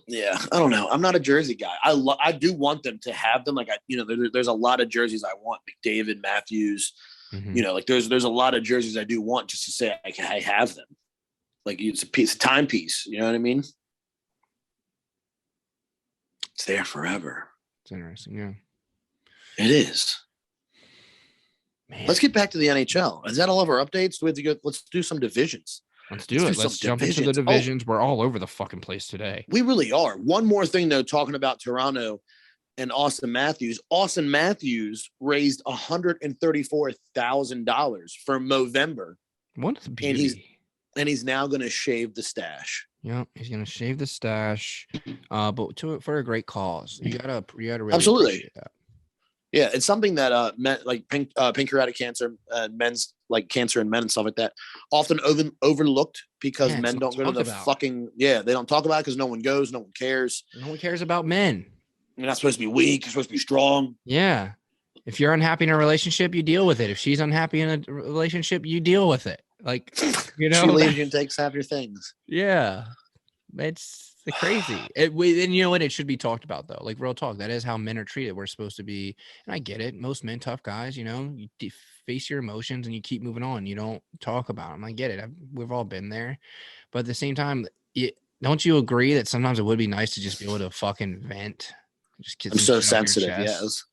Yeah, I don't know. I'm not a jersey guy. I do want them to have them. Like, there's a lot of jerseys I want. McDavid, Matthews. Mm-hmm. Like there's a lot of jerseys I do want just to say I have them. Like it's a timepiece. You know what I mean? It's there forever. It's interesting. Yeah, it is. Man. Let's get back to the NHL. Is that all of our updates? Do we have to go? Let's do some divisions. Let's do it. Let's jump into the divisions. We're all over the fucking place today. We really are. One more thing, though, talking about Toronto and Austin Matthews. Austin Matthews raised $134,000 for Movember. What a beauty. And he's now going to shave the stash. Yeah, he's going to shave the stash, but for a great cause. You gotta really absolutely appreciate that. Yeah, it's something that like pancreatic cancer, men's like cancer in men and stuff like that, often overlooked because men don't go to the fucking they don't talk about it because no one goes, no one cares. No one cares about men. You're not supposed to be weak. You're supposed to be strong. Yeah, if you're unhappy in a relationship, you deal with it. If she's unhappy in a relationship, you deal with it. Like she leaves you and takes half your things. Yeah, it's crazy. And you know what? It should be talked about though. Like real talk. That is how men are treated. We're supposed to be, and I get it. Most men, tough guys. You face your emotions and you keep moving on. You don't talk about them. I get it. We've all been there, but at the same time, don't you agree that sometimes it would be nice to just be able to fucking vent? Just get I'm so sensitive. Yes,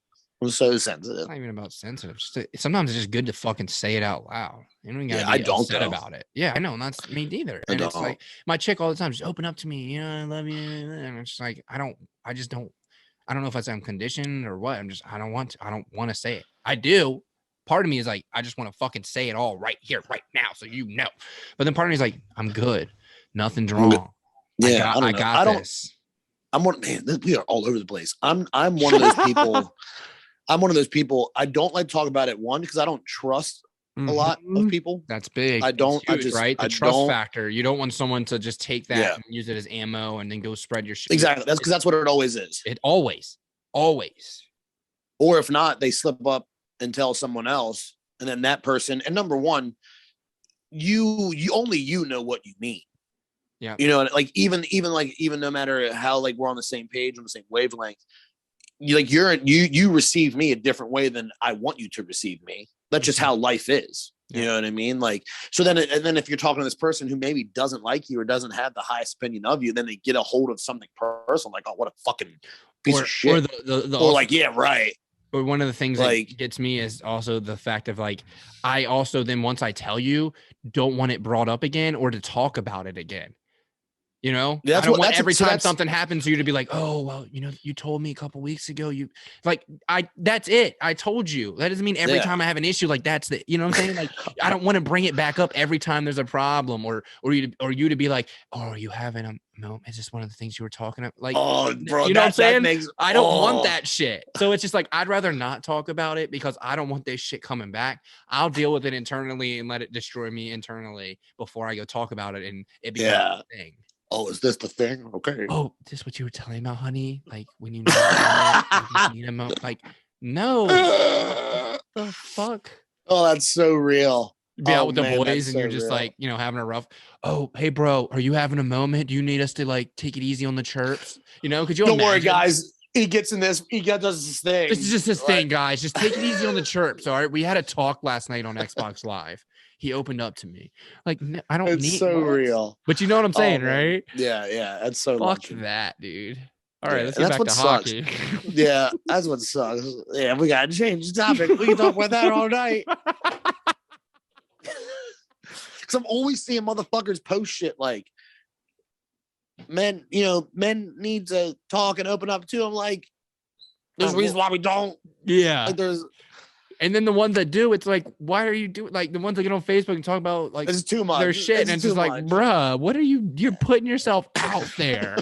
I'm so sensitive. It's not even about sensitive. Sometimes it's just good to fucking say it out loud. You don't gotta be upset about it. Yeah, I know. And that's me neither. And it's like my chick all the time, just open up to me. I love you. And it's like, I don't know if I'm conditioned or what. I don't want to say it. I do. Part of me is like, I just want to fucking say it all right here, right now. So you know. But then part of me is like, I'm good. Nothing's wrong. Yeah. I got this. We are all over the place. I'm one of those people. I'm one of those people. I don't like to talk about it because I don't trust a lot of people. That's big. I don't. Right. The trust factor. You don't want someone to just take that and use it as ammo and then go spread your shit. Exactly. That's because that's what it always is. It always. Or if not, they slip up and tell someone else, and then that person. And number one, you only know what you mean. Yeah. Like even no matter how like we're on the same page, on the same wavelength. You receive me a different way than I want you to receive me. That's just how life is. You know what I mean? Like, so then if you're talking to this person who maybe doesn't like you or doesn't have the highest opinion of you, then they get a hold of something personal, like, oh, what a fucking piece of shit. Or like, yeah, right. Or one of the things that gets me is also the fact of like, I also then once I tell you, don't want it brought up again or to talk about it again. I don't want every time something happens to you to be like, oh, well, you told me a couple weeks ago, that's it. I told you. That doesn't mean every time I have an issue, like that's the, you know what I'm saying? Like, I don't want to bring it back up every time there's a problem or you to be like, oh, are you having a moment? Is this one of the things you were talking about? Like, oh, bro, you know what I'm saying? I don't want that shit. So it's just like, I'd rather not talk about it because I don't want this shit coming back. I'll deal with it internally and let it destroy me internally before I go talk about it. And it becomes a thing. Oh, is this the thing? Okay. Oh, is this what you were telling about, honey? Like when you need a moment, like, no. What the fuck? Oh, that's so real. Be out with the boys and you're just like, having a rough. Oh, hey, bro, are you having a moment? Do you need us to like take it easy on the chirps? Could you? Don't worry, guys. He gets in this. He does this thing. This is just his thing, guys. Just take it easy on the chirps. All right. We had a talk last night on Xbox Live. He opened up to me. Like, I don't need. It's so real. But you know what I'm saying, right? Yeah. That's so. Fuck that, dude. All right, let's get back to hockey. Yeah, that's what sucks. Yeah, we gotta change the topic. We can talk about that all night. Because I'm always seeing motherfuckers post shit like, men need to talk and open up too. I'm like, there's a reason why we don't. Yeah. Like And then the ones that do, it's like, why are you doing, like, the ones that get on Facebook and talk about, like, It's too much. their shit, and it's just like, bruh, what are you're putting yourself out there.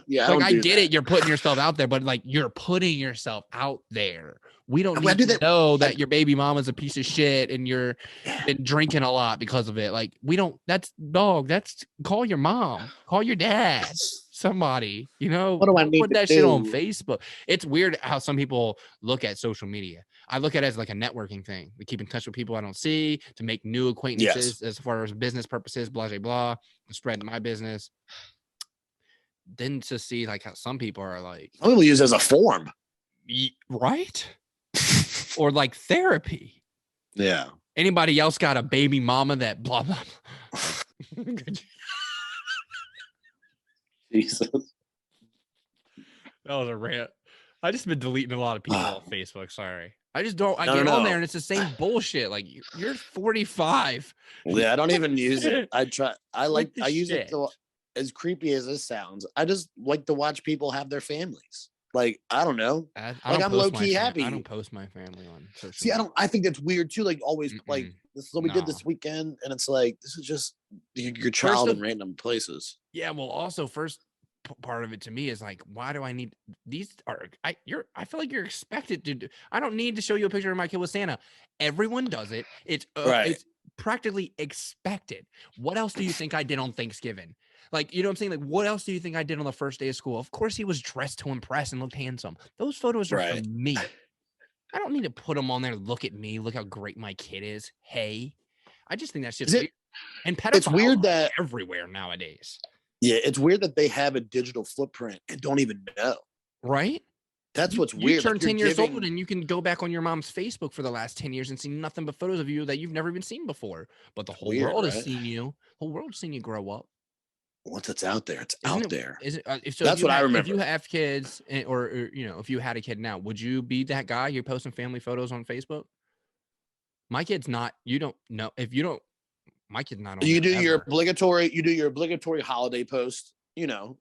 Yeah, like, I get it, you're putting yourself out there, but like, you're putting yourself out there. We don't need to know that your baby mama's a piece of shit and you're been drinking a lot because of it. Like, we don't, that's call your mom, call your dad, somebody, you know, what do I need put that shit on Facebook. It's weird how some people look at social media. I look at it as like a networking thing, to keep in touch with people I don't see, to make new acquaintances as far as business purposes, blah, blah, blah, to spread my business. Then to see like how some people are like, some people use it as a form, right? Or like therapy. Yeah. Anybody else got a baby mama that blah, blah, blah. Jesus. That was a rant. I just been deleting a lot of people on Facebook. Sorry. I just don't. I get on there and it's the same bullshit. Like, you're 45. Yeah, I don't even use it. I use it to, as creepy as this sounds. I just like to watch people have their families. Like, I don't know. I'm low key happy. I don't post my family on social See, media. I think that's weird too. Like, always, like, this is what we did this weekend, and it's like, this is just your child in random places. Yeah. Well, also, first part of it to me is like, why do I need these? I feel like you're expected to do. I don't need to show you a picture of my kid with Santa. Everyone does it. It's practically expected. What else do you think I did on Thanksgiving? Like, you know what I'm saying? Like, what else do you think I did on the first day of school? Of course, he was dressed to impress and looked handsome. Those photos are for me. I don't need to put them on there. Look at me. Look how great my kid is. Hey, I just think that's just weird. And pedophiles it's weird that everywhere nowadays. Yeah, it's weird that they have a digital footprint and don't even know. Right? That's what's weird. You turn like 10 years old and you can go back on your mom's Facebook for the last 10 years and see nothing but photos of you that you've never even seen before. But the whole world has seen you. The whole world's seen you grow up. Once it's out there, it's out there. That's what I remember. If you have kids, or you know, if you had a kid now, would you be that guy? You're posting family photos on Facebook? My kid's not. You don't know. If you don't, my kid's not on. You do your obligatory holiday post. You know,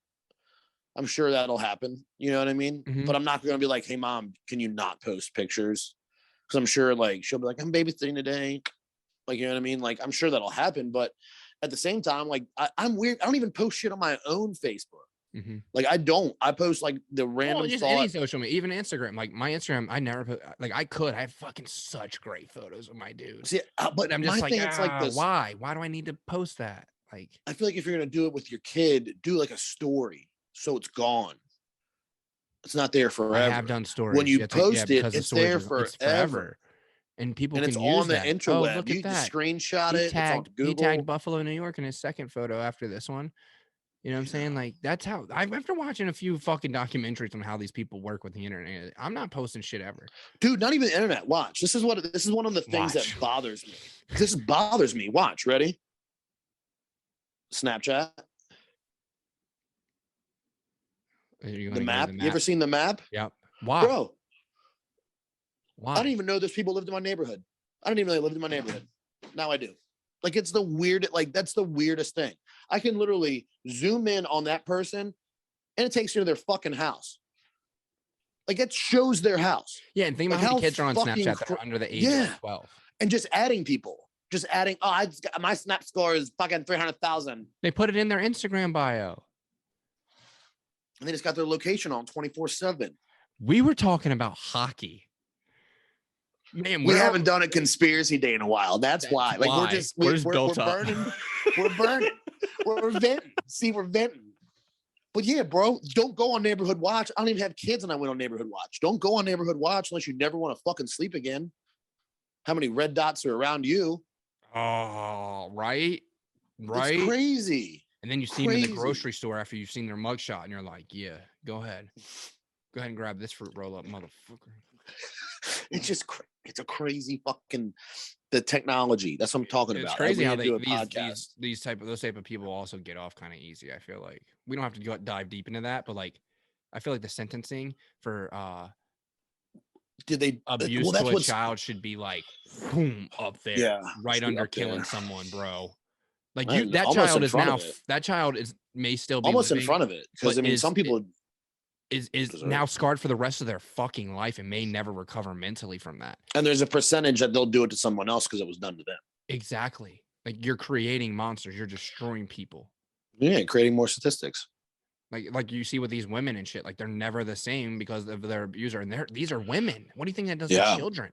I'm sure that'll happen. You know what I mean? But I'm not going to be like, hey, mom, can you not post pictures? Because I'm sure, like, she'll be like, I'm babysitting today. Like, you know what I mean? Like, I'm sure that'll happen. But at the same time, like, I'm weird. I don't even post shit on my own Facebook. Like, I don't. I post like the random just any social media, even Instagram. Like, my Instagram, I never put, like, I have fucking such great photos of my dude. See, but I'm just like, it's like this. Why do I need to post that? Like, I feel like if you're gonna do it with your kid, do like a story so it's gone. It's not there forever. I have done stories. When you post it, it's there forever. And people and can it's use on the that. interweb. Look You at that. Screenshot it. It's on Google. He tagged Buffalo, New York in his second photo after this one. You know what I'm saying? Like, that's how after watching a few fucking documentaries on how these people work with the internet, I'm not posting shit ever. Dude, not even the internet. Watch. This is one of the things that bothers me. This bothers me. Watch. Ready? Snapchat. The map. You ever seen the map? Yep. Why? Bro. Why? I didn't even know there's people lived in my neighborhood. I didn't even know they lived in my neighborhood. Now I do. Like, it's the weird, like, that's the weirdest thing. I can literally zoom in on that person and it takes you to their fucking house. Like, it shows their house. Yeah, and think about how many kids are on Snapchat that are under the age of 12. And just adding people. Just adding, my Snap score is fucking 300,000. They put it in their Instagram bio. And they just got their location on 24/7. We were talking about hockey. Man, we haven't done a conspiracy day in a while. That's why. Like, we're burning. We're burning. We're venting. See, we're venting. But yeah, bro, don't go on Neighborhood Watch. I don't even have kids and I went on Neighborhood Watch. Don't go on Neighborhood Watch unless you never want to fucking sleep again. How many red dots are around you? Oh, right. It's crazy. And then you see them in the grocery store after you've seen their mugshot and you're like, yeah, go ahead. Go ahead and grab this fruit roll up, motherfucker. It's a crazy fucking the technology. That's what I'm talking about. It's crazy how those type of people also get off kind of easy. I feel like we don't have to dive deep into that, but like, I feel like the sentencing for abuse to a child should be like boom up there, right under killing someone, bro. Like, that child may still be almost living, in front of it. Because I mean, some people is now scarred for the rest of their fucking life and may never recover mentally from that. And there's a percentage that they'll do it to someone else because it was done to them. Exactly. Like, you're creating monsters. You're destroying people. Yeah, creating more statistics. Like you see with these women and shit, like they're never the same because of their abuser. And these are women. What do you think that does to children?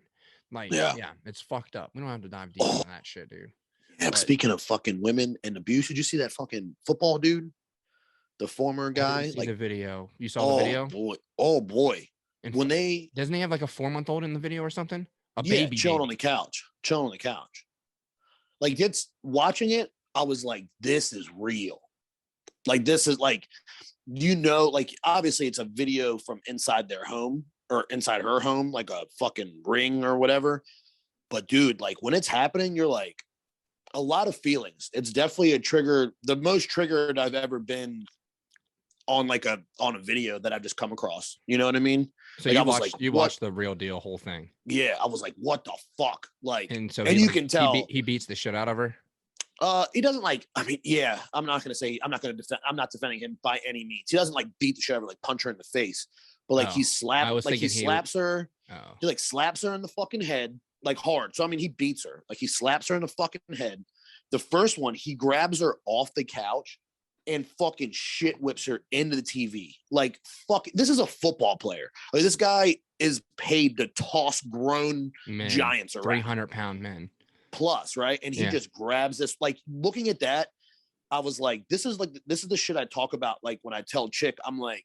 Like, yeah, it's fucked up. We don't have to dive deep into that shit, dude. Yeah, but speaking of fucking women and abuse, did you see that fucking football dude? The former guy? I didn't see the video. You saw the video? Oh boy. And when they doesn't he have like a 4-month-old in the video or something? Baby chilling on the couch. Like, it's watching it, I was like, this is real. Like, this is like, like, obviously it's a video from inside their home or inside her home, like a fucking ring or whatever. But dude, like, when it's happening, you're like, a lot of feelings. It's definitely a trigger, the most triggered I've ever been on a video that I've just come across. You know what I mean? So like, you watched the Real Deal whole thing. Yeah, I was like, what the fuck? Like, and you can tell he beats the shit out of her. He doesn't like, I mean, yeah, I'm not defending him by any means. He doesn't like beat the shit out of her, like punch her in the face. But like he slaps her. Oh. He like slaps her in the fucking head, like hard. So I mean, he beats her. Like he slaps her in the fucking head. The first one, he grabs her off the couch and fucking shit whips her into the TV. Like, fuck, this is a football player. Like, this guy is paid to toss grown giants around. 300-pound men. Plus, right? And he just grabs this. Like, looking at that, I was like, this is the shit I talk about. Like, when I tell Chick, I'm like,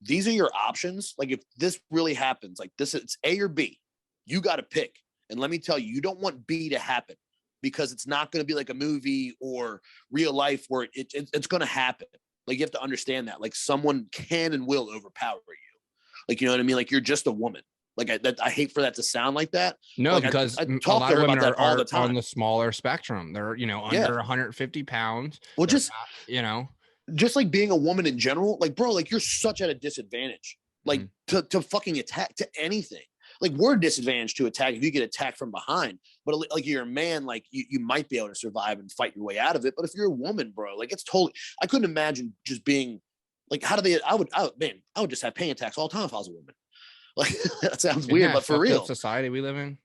these are your options. Like, if this really happens, like, it's A or B. You got to pick. And let me tell you, you don't want B to happen, because it's not going to be like a movie or real life where it's going to happen. Like, you have to understand that. Like, someone can and will overpower you. Like, you know what I mean? Like, you're just a woman. Like, I hate for that to sound like that. No, like, because I a talk lot to of her women about that all the time. On the smaller spectrum. They're, under 150 pounds. Well, just, not, just like being a woman in general, like, bro, like, you're such at a disadvantage, like to fucking attack, to anything. Like, we're disadvantaged to attack if you get attacked from behind, but like, you're a man, like you might be able to survive and fight your way out of it. But if you're a woman, bro, like, it's totally, I couldn't imagine just being like, I would just have panic attacks all the time if I was a woman. Like, that sounds weird, but for real, society we live in.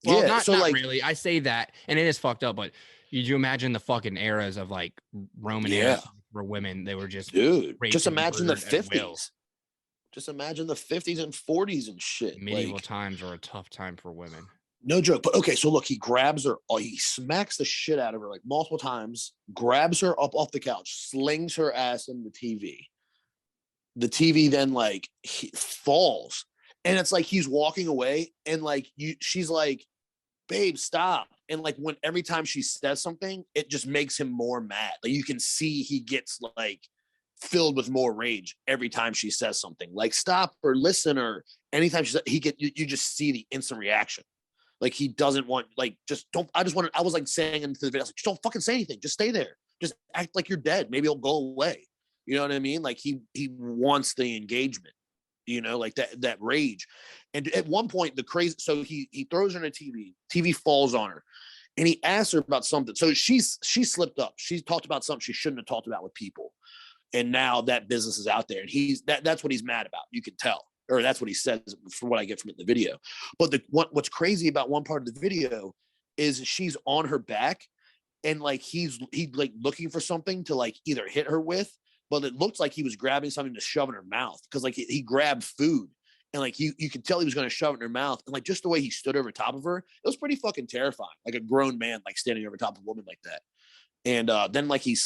Well, not really. I say that, and it is fucked up. But did you imagine the fucking eras of like Roman eras for women? They were just just imagine the 50s. Just imagine the 50s and 40s and shit. Medieval times are a tough time for women. No joke. But okay, so look, he grabs her. He smacks the shit out of her like multiple times. Grabs her up off the couch, slings her ass in the TV. The TV then like falls. And it's like he's walking away, and like she's like, babe, stop. And like every time she says something, it just makes him more mad. Like, you can see he gets like filled with more rage every time she says something, like stop or listen, or anytime you just see the instant reaction. Like, he doesn't want, like, I was like saying into the video, I was like, just don't fucking say anything. Just stay there. Just act like you're dead. Maybe it'll go away. You know what I mean? Like, he wants the engagement. Like that rage. And at one point, so he throws her in a TV falls on her, and he asks her about something. So she slipped up. She talked about something she shouldn't have talked about with people. And now that business is out there, and that's what he's mad about. You can tell, or that's what he says from what I get from it in the video. But what's crazy about one part of the video is she's on her back, and like he's like looking for something to like either hit her with. But it looked like he was grabbing something to shove in her mouth, because like he grabbed food, and like you could tell he was going to shove it in her mouth. And like just the way he stood over top of her, it was pretty fucking terrifying. Like a grown man like standing over top of a woman like that. And then like he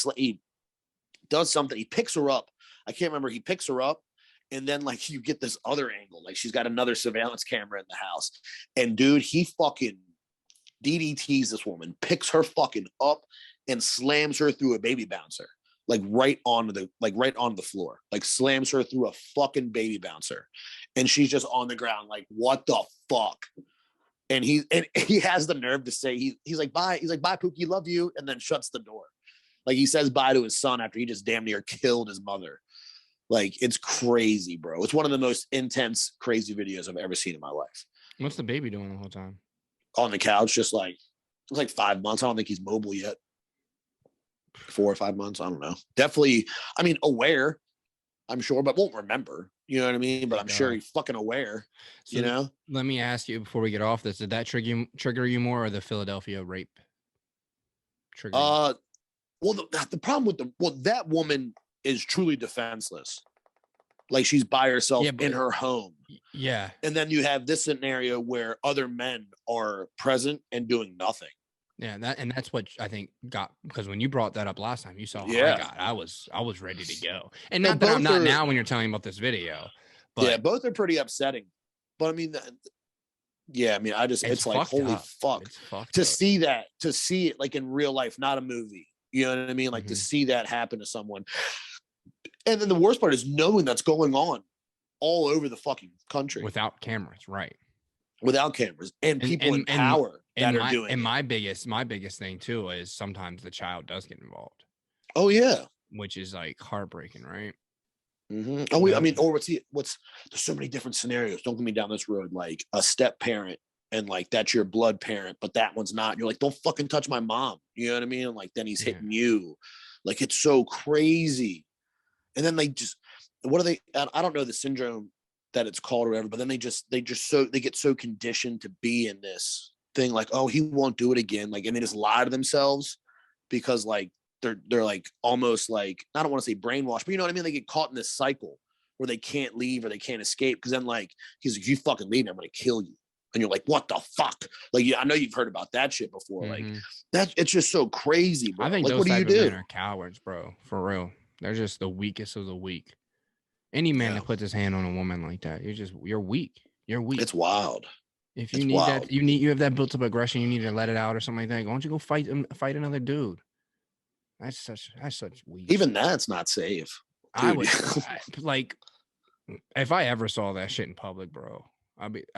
does something. He picks her up. I can't remember. He picks her up, and then like you get this other angle. Like she's got another surveillance camera in the house, and dude, he fucking DDTs this woman, picks her fucking up, and slams her through a baby bouncer. Like right on the floor, like slams her through a fucking baby bouncer. And she's just on the ground. Like, what the fuck? And he has the nerve to say, he's like, bye. He's like, bye, Pookie, love you. And then shuts the door. Like, he says bye to his son after he just damn near killed his mother. Like, it's crazy, bro. It's one of the most intense, crazy videos I've ever seen in my life. What's the baby doing the whole time? On the couch, just like, it was like 5 months. I don't think he's mobile yet. 4 or 5 months. I don't know. Definitely, I mean, aware, I'm sure, but won't remember. You know what I mean? But I'm sure he's fucking aware. So you know. Let me ask you before we get off this: did that trigger you more, or the Philadelphia rape? Trigger. Well, the problem with that woman is truly defenseless. Like she's by herself in her home. Yeah. And then you have this scenario where other men are present and doing nothing. Yeah, that's what I think got, because when you brought that up last time, you saw how I got. I was ready to go. And not that I'm not now when you're telling me about this video. But yeah, both are pretty upsetting. But I mean, it's like, holy fuck. To see it like in real life, not a movie. You know what I mean? Like to see that happen to someone. And then the worst part is knowing that's going on all over the fucking country. Without cameras, right. Without cameras and people in power that are doing it. And my biggest thing too is sometimes the child does get involved. Oh yeah. Which is like heartbreaking, right? Mm-hmm. Oh, I mean, or there's so many different scenarios. Don't get me down this road. Like a step parent and like that's your blood parent, but that one's not. You're like, don't fucking touch my mom. You know what I mean? And like then he's hitting you. Like it's so crazy. And then they just, what are they? I don't know the syndrome that it's called or whatever, but then they get so conditioned to be in this thing, like, oh, he won't do it again. Like, and they just lie to themselves because like they're like almost like, I don't want to say brainwashed, but you know what I mean? They get caught in this cycle where they can't leave or they can't escape. Cause then like, he's like, you fucking leave me, I'm going to kill you. And you're like, what the fuck? Like, yeah, I know you've heard about that shit before. Like it's just so crazy, bro. I think like, those what do type you of do? men are cowards, bro. For real. They're just the weakest of the weak. Any man that puts his hand on a woman like that, you're weak. You're weak. It's wild. If you need that, you have that built up aggression, you need to let it out or something like that. Why don't you go fight another dude? That's such weak. Even that's not safe. Dude. I would like if I ever saw that shit in public, bro.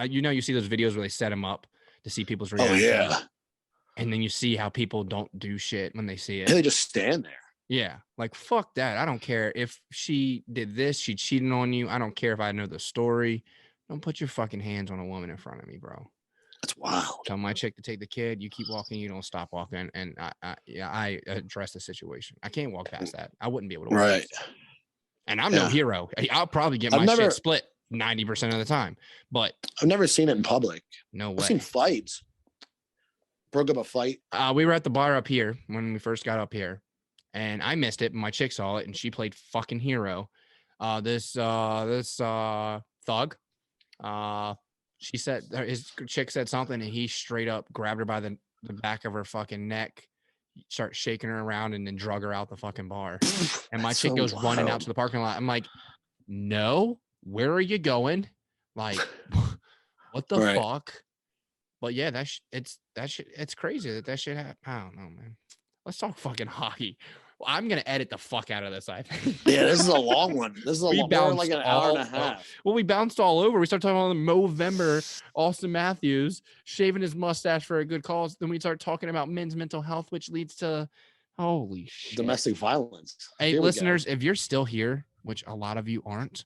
You see those videos where they set him up to see people's reactions. Oh yeah. And then you see how people don't do shit when they see it. They just stand there. Yeah, like fuck that. I don't care if she did this, she cheated on you. I don't care if I know the story. Don't put your fucking hands on a woman in front of me, bro. That's wild. Tell my chick to take the kid. You keep walking, you don't stop walking. And I address the situation. I can't walk past that. I wouldn't be able to walk past that. And I'm no hero. I'll probably get my shit split 90% of the time. But I've never seen it in public. No way. I've seen fights. Broke up a fight. We were at the bar up here when we first got up here. And I missed it, but my chick saw it, and she played fucking hero. This thug, she said his chick said something, and he straight up grabbed her by the back of her fucking neck, start shaking her around, and then drug her out the fucking bar. And my chick goes running out to the parking lot. I'm like, no, where are you going? Like, what the fuck? But yeah, it's crazy that shit happened. I don't know, man. Let's talk fucking hockey. Well, I'm gonna edit the fuck out of this. I think. Yeah, this is a long one. This is like an hour and a half. Well, we bounced all over. We started talking about Movember, Austin Matthews shaving his mustache for a good cause. Then we start talking about men's mental health, which leads to holy shit, domestic violence. Hey, listeners, if you're still here, which a lot of you aren't,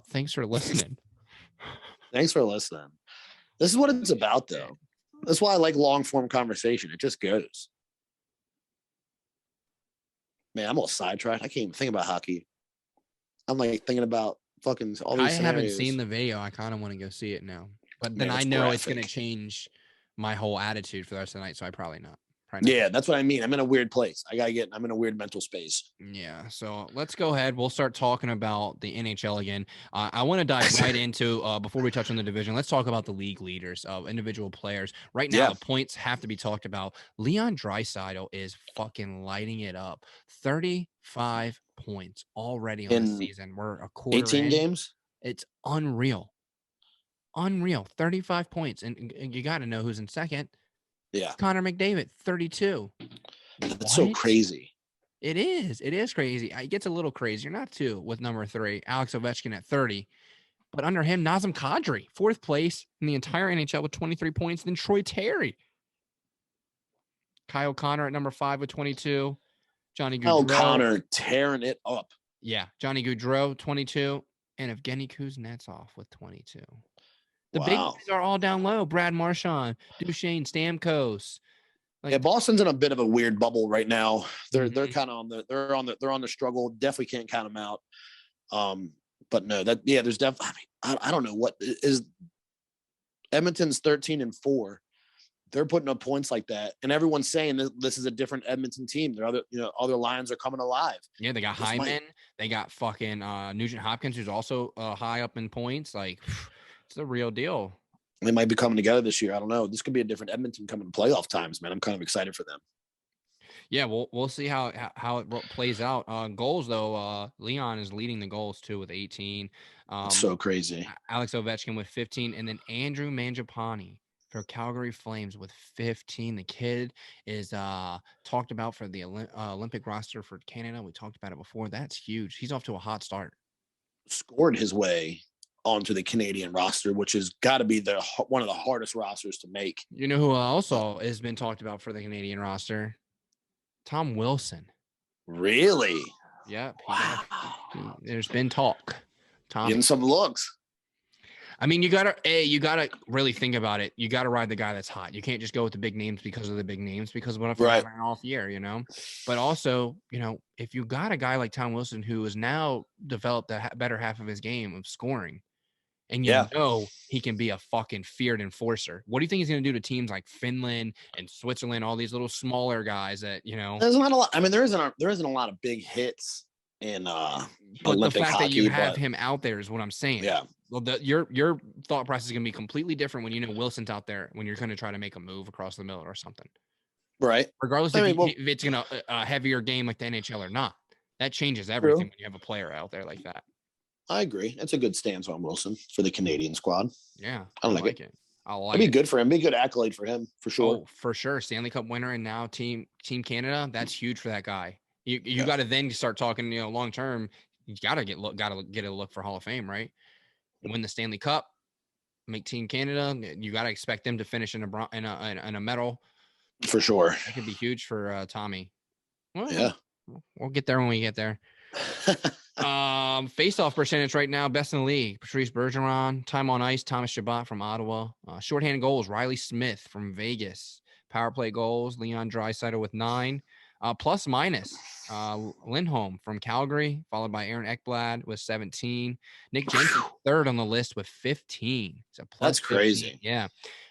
thanks for listening. Thanks for listening. This is what it's about, though. That's why I like long form conversation. It just goes. Man, I'm all sidetracked. I can't even think about hockey. I'm like thinking about fucking all these scenarios. Haven't seen the video. I kind of want to go see it now. But then I know it's going to change my whole attitude for the rest of the night, so I probably not. Yeah, that's what I mean. I'm in a weird place. I'm in a weird mental space. Yeah, so let's go ahead. We'll start talking about the NHL again. I want to dive right into, before we touch on the division, let's talk about the league leaders of individual players. Right now, the points have to be talked about. Leon Draisaitl is fucking lighting it up. 35 points already on the season. We're a quarter 18 games? It's unreal. 35 points. And you got to know who's in second. Yeah. Connor McDavid, 32. That's so crazy. It is. It is crazy. It gets a little crazier, not too, with number 3, Alex Ovechkin at 30. But under him, Nazem Kadri, 4th place in the entire NHL with 23 points. Then Troy Terry. Kyle Connor at number 5 with 22. Johnny Gaudreau. Kyle Connor tearing it up. Yeah. Johnny Gaudreau, 22. And Evgeny Kuznetsov with 22. The big guys are all down low. Brad Marchand, Duchesne, Stamkos. Boston's in a bit of a weird bubble right now. They're kind of on the struggle. Definitely can't count them out. But no, there's definitely. I mean, I don't know what is. Edmonton's 13-4. They're putting up points like that, and everyone's saying that this is a different Edmonton team. Their other lines are coming alive. Yeah, they got Hyman. They got fucking Nugent Hopkins, who's also high up in points. Like, it's the real deal. They might be coming together this year. I don't know. This could be a different Edmonton coming playoff times, man. I'm kind of excited for them. Yeah, we'll see how it plays out. Goals though, Leon is leading the goals too with 18. It's so crazy. Alex Ovechkin with 15, and then Andrew Mangiapane for Calgary Flames with 15. The kid is talked about for the Olympic roster for Canada. We talked about it before. That's huge. He's off to a hot start. Scored his way onto the Canadian roster, which has got to be one of the hardest rosters to make. You know who also has been talked about for the Canadian roster? Tom Wilson. Really? Yep. Wow. There's been talk. Tom getting some looks. I mean, you gotta really think about it. You gotta ride the guy that's hot. You can't just go with the big names because of the big names, because what if they're having an off year, you know? But also, you know, if you got a guy like Tom Wilson who has now developed the better half of his game of scoring, and you know he can be a fucking feared enforcer. What do you think he's going to do to teams like Finland and Switzerland, all these little smaller guys that, you know? There's not a lot. I mean, there isn't a lot of big hits in but Olympic the fact hockey, that you have him out there is what I'm saying. Yeah. Well, your thought process is going to be completely different when you know Wilson's out there when you're going to try to make a move across the middle or something. Right. Regardless if it's going to a heavier game like the NHL or not. That changes everything when you have a player out there like that. I agree. That's a good stance on Wilson for the Canadian squad. Yeah. I like it. It'd be good for him. Be a good accolade for him, for sure. Oh, for sure. Stanley Cup winner and now Team Canada. That's huge for that guy. You got to then start talking, you know, long term. You got to get a look for Hall of Fame, right? Win the Stanley Cup, make Team Canada. You got to expect them to finish in a medal. For sure. That could be huge for Tommy. Well, yeah. We'll get there when we get there. Face-off percentage right now, best in the league. Patrice Bergeron. Time on ice, Thomas Chabot from Ottawa. Shorthanded goals, Riley Smith from Vegas. Power play goals, Leon Draisaitl with 9. Plus minus, Lindholm from Calgary, followed by Aaron Ekblad with 17. Nick Jensen third on the list with 15. So that's crazy. 15. Yeah.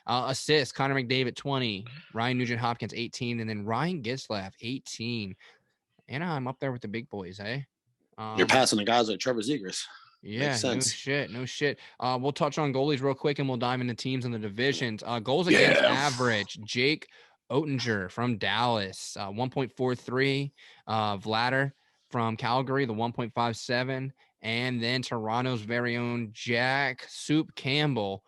Assists, Connor McDavid 20. Ryan Nugent-Hopkins 18, and then Ryan Getzlaf 18. Anaheim up there with the big boys, eh? You're passing the guys like Trevor Zegras. Yeah, no shit. We'll touch on goalies real quick, and we'll dive into teams in the divisions. Goals against average, Jake Oettinger from Dallas, 1.43. Vladar from Calgary, the 1.57. And then Toronto's very own Jack Soup Campbell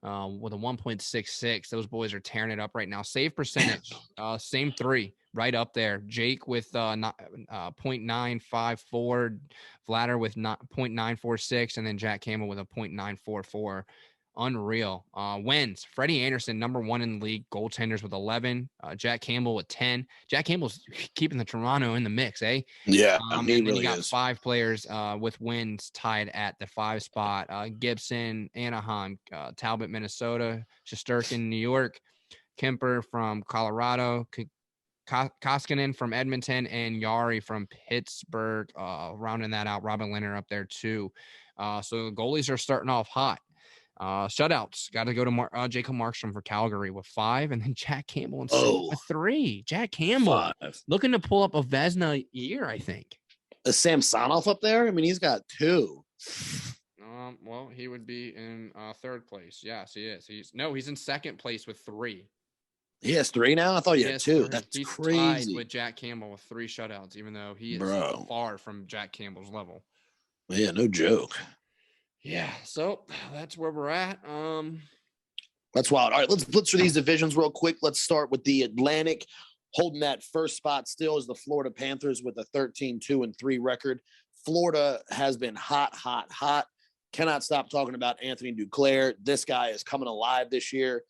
with a 1.66. Those boys are tearing it up right now. Save percentage, same 3. Right up there. Jake with 0.954, Vladar with 0.946, and then Jack Campbell with a 0.944. Unreal. Wins. Freddie Anderson, number 1 in the league, goaltenders with 11. Jack Campbell with 10. Jack Campbell's keeping the Toronto in the mix, eh? Yeah, and then you got 5 players with wins tied at the 5 spot. Gibson, Anaheim, Talbot, Minnesota, Shesterkin, New York, Kemper from Colorado, Koskinen from Edmonton, and Yari from Pittsburgh, rounding that out. Robin Leonard up there too. So the goalies are starting off hot. Shutouts, got to go to Jacob Markstrom for Calgary with 5, and then Jack Campbell and with 3. Jack Campbell 5. Looking to pull up a Vezina year, I think. Is Samsonov up there? I mean, he's got 2. Well, he would be in 3rd place. Yes, he is. He's in 2nd place with 3. He has 3 now? I thought he had 2. That's He's crazy. Tied with Jack Campbell with 3 shutouts, even though he is far from Jack Campbell's level. Yeah, no joke. Yeah, so that's where we're at. That's wild. All right, let's blitz through these divisions real quick. Let's start with the Atlantic. Holding that first spot still is the Florida Panthers with a 13-2-3 record. Florida has been hot. Cannot stop talking about Anthony Duclair. This guy is coming alive this year.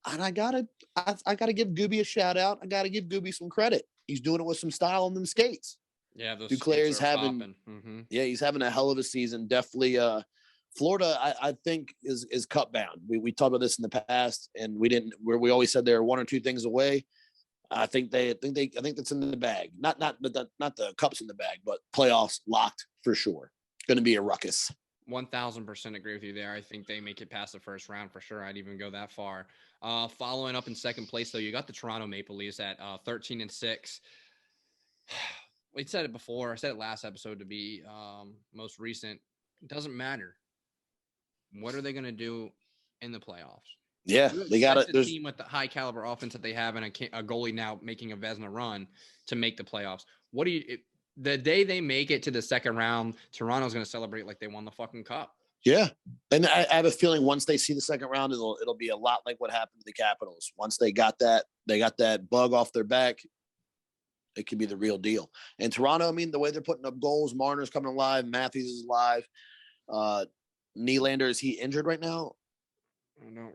And I gotta give Gooby a shout out. I gotta give Gooby some credit. He's doing it with some style on them skates. Yeah, those Duclair's having he's having a hell of a season. Definitely Florida, I think is cup bound. We talked about this in the past, and we always said they're 1 or 2 things away. I think that's in the bag. Not the cups in the bag, but playoffs locked for sure. Going to be a ruckus. 1000% agree with you there. I think they make it past the first round for sure. I'd even go that far. Following up in second place, though, you got the Toronto Maple Leafs at 13-6. We said it before. I said it last episode to be most recent. It doesn't matter. What are they going to do in the playoffs? Yeah, they got it. The team with the high caliber offense that they have and a goalie now making a Vezina run to make the playoffs. The day they make it to the second round, Toronto's going to celebrate like they won the fucking cup. Yeah, and I have a feeling once they see the second round, it'll be a lot like what happened to the Capitals. Once they got that bug off their back, it could be the real deal. And Toronto, I mean, the way they're putting up goals, Marner's coming alive, Matthews is alive. Nylander, is he injured right now?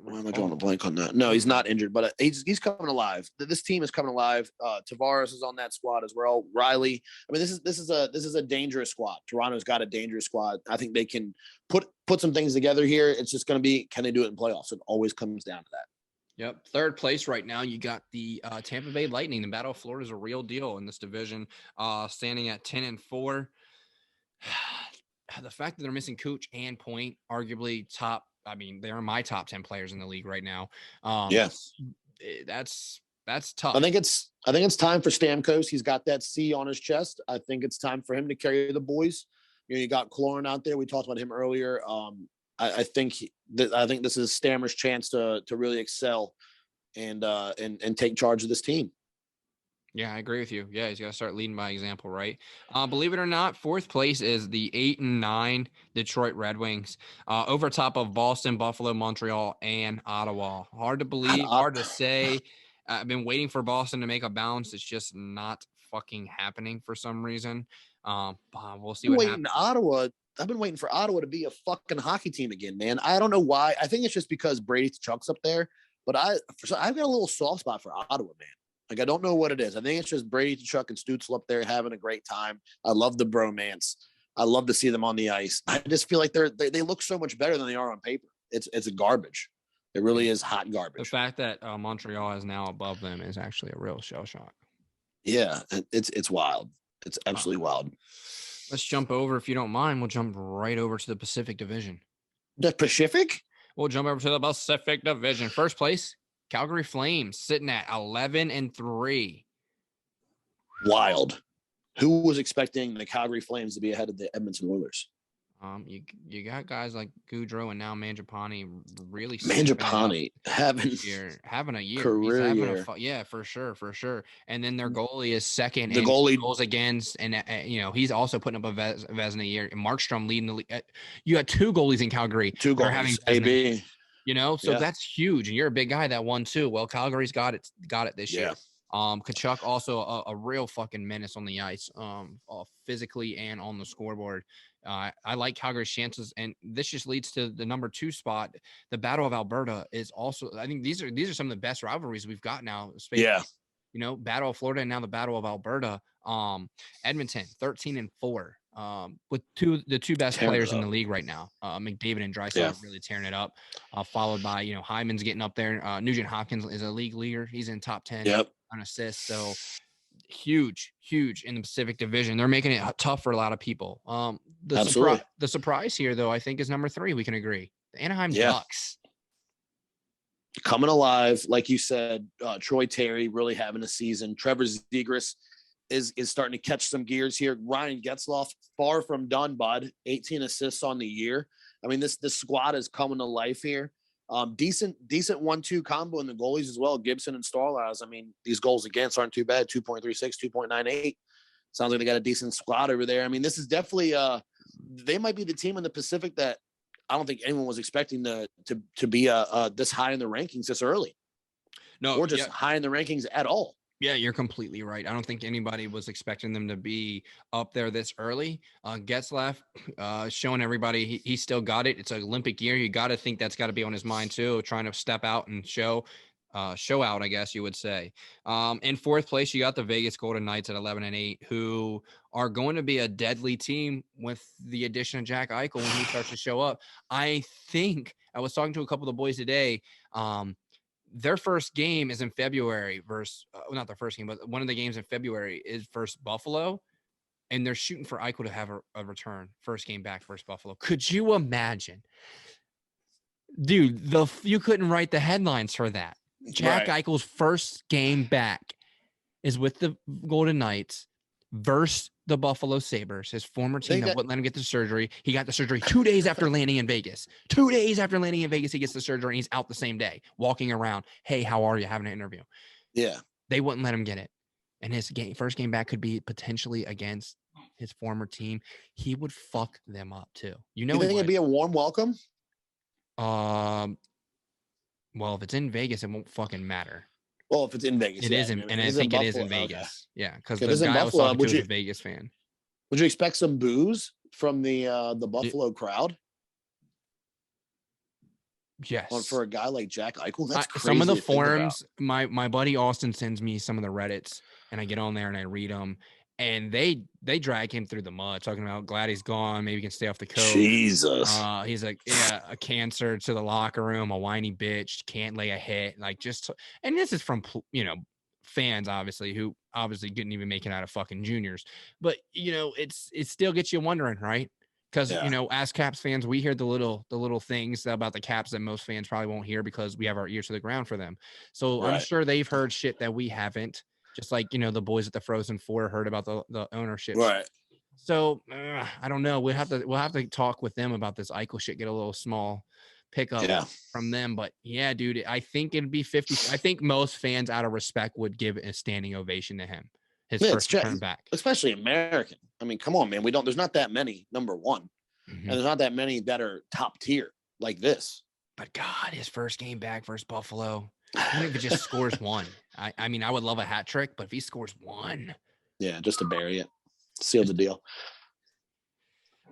Why am I drawing a blank on that? No, he's not injured, but he's coming alive. This team is coming alive. Tavares is on that squad as well. Riley. I mean, this is a dangerous squad. Toronto's got a dangerous squad. I think they can put some things together here. It's just going to be, can they do it in playoffs? It always comes down to that. Yep. Third place right now, you got the Tampa Bay Lightning. The Battle of Florida is a real deal in this division, standing at 10-4. The fact that they're missing Cooch and Point, arguably top. I mean, they're my top 10 players in the league right now. Yes, that's tough. I think it's time for Stamkos. He's got that C on his chest. I think it's time for him to carry the boys. You got Clorin out there. We talked about him earlier. I think this is Stammer's chance to really excel and take charge of this team. Yeah, I agree with you. Yeah, he's got to start leading by example, right? Believe it or not, fourth place is the 8-9 Detroit Red Wings, over top of Boston, Buffalo, Montreal, and Ottawa. Hard to believe, hard to say. I've been waiting for Boston to make a bounce. It's just not fucking happening for some reason. We'll see what happens. I've been waiting for Ottawa to be a fucking hockey team again, man. I don't know why. I think it's just because Brady Tkachuk's up there, but I've got a little soft spot for Ottawa, man. Like, I don't know what it is. I think it's just Brady Tkachuk and Stützle up there having a great time. I love the bromance. I love to see them on the ice. I just feel like they look so much better than they are on paper. It's a garbage. It really is hot garbage. The fact that Montreal is now above them is actually a real shell shock. Yeah, it's wild. It's absolutely wild. Let's jump over, if you don't mind. We'll jump right over to the Pacific Division. The Pacific? We'll jump over to the Pacific Division. First place, Calgary Flames, sitting at 11-3. Wild. Who was expecting the Calgary Flames to be ahead of the Edmonton Oilers? You got guys like Gaudreau and now Mangiapane really having a year. Career year. Yeah, for sure. And then their goalie is second. The goalie goals against, and he's also putting up a Vezina year. And Markstrom leading the league. You got two goalies in Calgary. Two goalies. AB. So that's huge. And you're a big guy that won too. Well, Calgary's got it this year. Tkachuk also a real fucking menace on the ice, physically and on the scoreboard. I like Calgary's chances, and this just leads to the number 2 spot. The Battle of Alberta is also. I think these are some of the best rivalries we've got now. Yeah. Battle of Florida and now the Battle of Alberta. Edmonton 13-4. With the two best players in the league right now, McDavid and Draisaitl are really tearing it up. Followed by Hyman's getting up there. Nugent Hopkins is a league leader. He's in top 10 on assists. So huge in the Pacific Division. They're making it tough for a lot of people. The surprise here, though, I think is number 3. We can agree. The Anaheim Bucks. Coming alive, like you said, Troy Terry really having a season. Trevor Zegras is starting to catch some gears here. Ryan Getzlaf, far from done, bud. 18 assists on the year. I mean, this squad is coming to life here. Decent 1-2 combo in the goalies as well. Gibson and Starlaz. I mean, these goals against aren't too bad. 2.36, 2.98. Sounds like they got a decent squad over there. I mean, this is definitely they might be the team in the Pacific that I don't think anyone was expecting to be this high in the rankings this early. No, or just high in the rankings at all. Yeah, you're completely right. I don't think anybody was expecting them to be up there this early. Getzlaf showing everybody he still got it. It's an Olympic year. You got to think that's got to be on his mind too, trying to step out and show out, I guess you would say. In fourth place, you got the Vegas Golden Knights at 11-8, who are going to be a deadly team with the addition of Jack Eichel when he starts to show up. I think I was talking to a couple of the boys today. Their first game is in February versus not their first game, but one of the games in February is versus Buffalo. and they're shooting for Eichel to have a return first game back versus Buffalo. Could you imagine? Dude, you couldn't write the headlines for that. Jack Eichel's first game back is with the Golden Knights versus the Buffalo Sabres, his former team that wouldn't let him get the surgery. He got the surgery 2 days after landing in Vegas. 2 days after landing in Vegas, he gets the surgery, and he's out the same day, walking around. Hey, how are you? Having an interview. Yeah. They wouldn't let him get it. And his first game back could be potentially against his former team. He would fuck them up too. You think it'd be a warm welcome? Well, if it's in Vegas, it won't fucking matter. Well, if it's in Vegas, it isn't, and I think it is in Vegas. Okay. Yeah, because the guy I was talking to is a Vegas fan. Would you expect some boos from the Buffalo crowd? Yes. For a guy like Jack Eichel, that's crazy. Some of the forums, my buddy Austin sends me some of the Reddits, and I get on there and I read them, and they drag him through the mud, talking about glad he's gone, maybe he can stay off the coast. Jesus. He's like, yeah, a cancer to the locker room, a whiny bitch, can't lay a hit, and this is from fans obviously who obviously couldn't even make it out of fucking juniors, but it still gets you wondering, right? Because as Caps fans, we hear the little things about the Caps that most fans probably won't hear because we have our ears to the ground for them. So I'm sure they've heard shit that we haven't. Just like the boys at the Frozen Four heard about the ownership. Right. So I don't know. We'll have to talk with them about this Eichel shit. Get a little small pickup from them. But yeah, dude, I think it'd be 50. I think most fans, out of respect, would give a standing ovation to him. His first return back, especially American. I mean, come on, man. There's not that many, number one. And there's not that many that are top tier like this. But God, his first game back versus Buffalo. Even if he just scores one. I mean, I would love a hat trick, but if he scores one. Yeah, just to bury it. Seal the deal.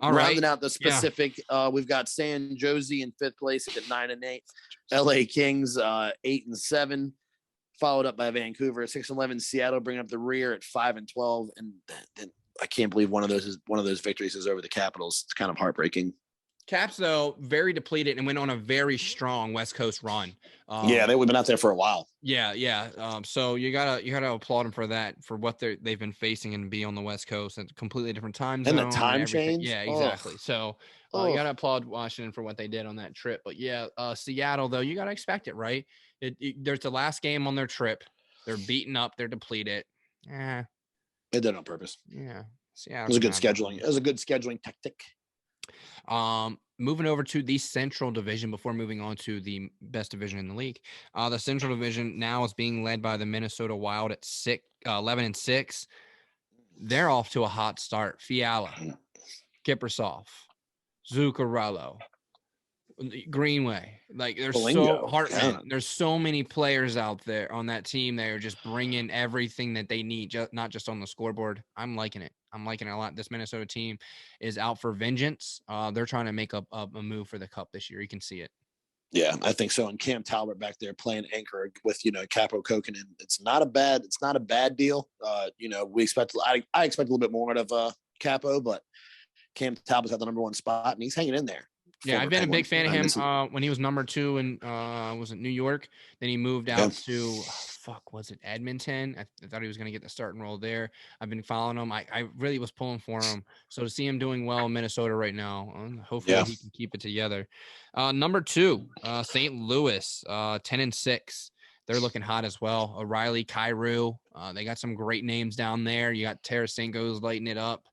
All right. Rounding out the specific, we've got San Jose in 5th place at 9-8. LA Kings 8-7. Followed up by Vancouver at 6-11. Seattle bringing up the rear at 5-12. And then I can't believe one of those victories is over the Capitals. It's kind of heartbreaking. Caps, though, very depleted and went on a very strong West Coast run. They've been out there for a while. Yeah. So you gotta applaud them for that, for what they've been facing and be on the West Coast at a completely different time zone. And the time change. Yeah, exactly. So you gotta applaud Washington for what they did on that trip. But yeah, Seattle, though, you gotta expect it, right? There's the last game on their trip. They're beaten up. They're depleted. They did it on purpose. Yeah. It was a good scheduling. It was a good scheduling tactic. Moving over to the Central Division before moving on to the best division in the league. The Central Division now is being led by the Minnesota Wild at 11-6. They're off to a hot start. Fiala, Kiprusoff, Zuccarello, Greenway. Like, there's so hard. There's so many players out there on that team that are just bringing everything that they need, not just on the scoreboard. I'm liking it. I'm liking it a lot. This Minnesota team is out for vengeance. They're trying to make a move for the Cup this year. You can see it. Yeah, I think so. And Cam Talbot back there playing anchor with Capo Kokkonen. It's not a bad deal. We expect I expect a little bit more out of Capo, but Cam Talbot's got the number 1 spot and he's hanging in there. Yeah, I've been a big fan of him when he was number 2 in was it New York? Then he moved out to was it Edmonton? I thought he was going to get the starting role there. I've been following him. I really was pulling for him. So to see him doing well in Minnesota right now, hopefully he can keep it together. Number 2, St. Louis, 10-6. They're looking hot as well. O'Reilly, Kyrou. They got some great names down there. You got Tarasenko's lighting it up.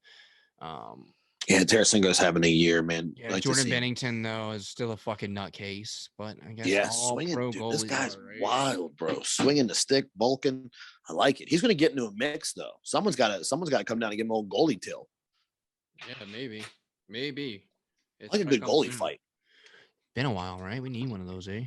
Tarasenko's having a year, man. Yeah, Jordan Bennington, though, is still a fucking nutcase. But I guess all pro goalies. This guy's wild, bro. Swinging the stick, bulking. I like it. He's going to get into a mix, though. Someone's got to come down and give him a little goalie till. Yeah, maybe. It's like a good goalie fight. Been a while, right? We need one of those, eh?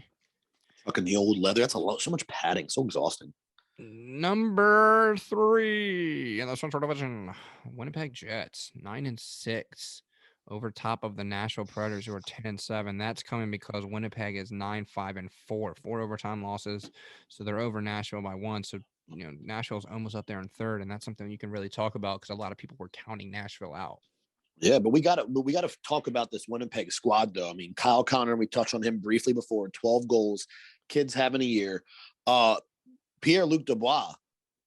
Fucking the old leather. That's so much padding. So exhausting. Number 3 in the Central Division, Winnipeg Jets, 9-6, over top of the Nashville Predators, who are 10-7. That's coming because Winnipeg is 9-5-4, 4 overtime losses, so they're over Nashville by 1. So Nashville's almost up there in 3rd, and that's something you can really talk about because a lot of people were counting Nashville out. Yeah, but we got to talk about this Winnipeg squad, though. I mean, Kyle Connor, we touched on him briefly before. 12 goals, kids having a year. Pierre-Luc Dubois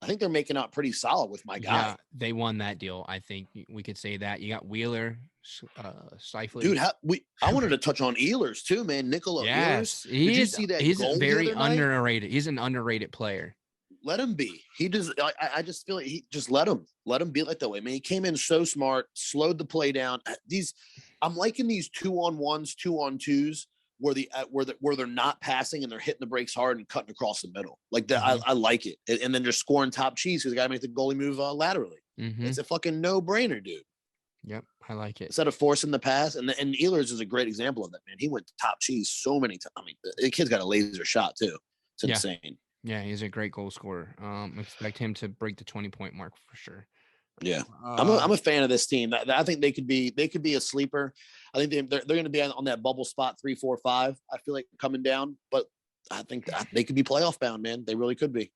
I think they're making out pretty solid with my guy. Yeah, they won that deal. I think we could say that. You got Wheeler, Scheifele. Dude, I wanted to touch on Ehlers too, man. Nikola Ehlers. Did you see that He's goal very the other night? underrated. He's an underrated player. Let him be. I just feel like he just let him be like that way. I mean, he came in so smart, slowed the play down. I'm liking these 2-on-1s, 2-on-2s where they're not passing and they're hitting the brakes hard and cutting across the middle. Like that, I like it. And then just scoring top cheese because you got to make the goalie move laterally. It's a fucking no-brainer, dude. Yep, I like it. Instead of forcing the pass, and Ehlers is a great example of that, man. He went top cheese so many times. I mean, the kid's got a laser shot too. It's insane. Yeah, he's a great goal scorer. Expect him to break the 20-point mark for sure. Yeah, I'm a fan of this team. I think they could be a sleeper. I think they're going to be on that bubble spot 3, 4, 5. I feel like coming down, but I think they could be playoff bound, man. They really could be.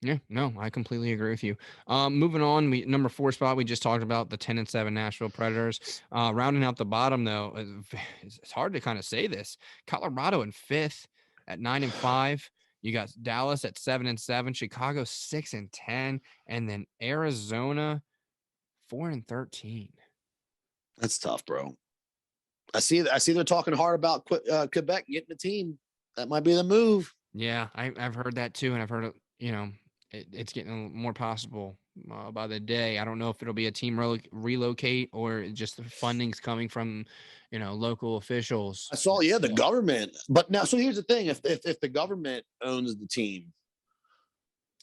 Yeah, no, I completely agree with you. Moving on, number 4 spot, we just talked about the 10-7 Nashville Predators. Rounding out the bottom, though, it's hard to kind of say this. Colorado in 5th at 9-5. You got Dallas at 7-7, Chicago 6-10, and then Arizona 4-13. That's tough, bro. I see they're talking hard about Quebec getting a team. That might be the move. Yeah, I've heard that too, and I've heard it's getting more possible by the day. I don't know if it'll be a team relocate or just the funding's coming from, local officials. I saw, the government. But now, so here's the thing: if the government owns the team,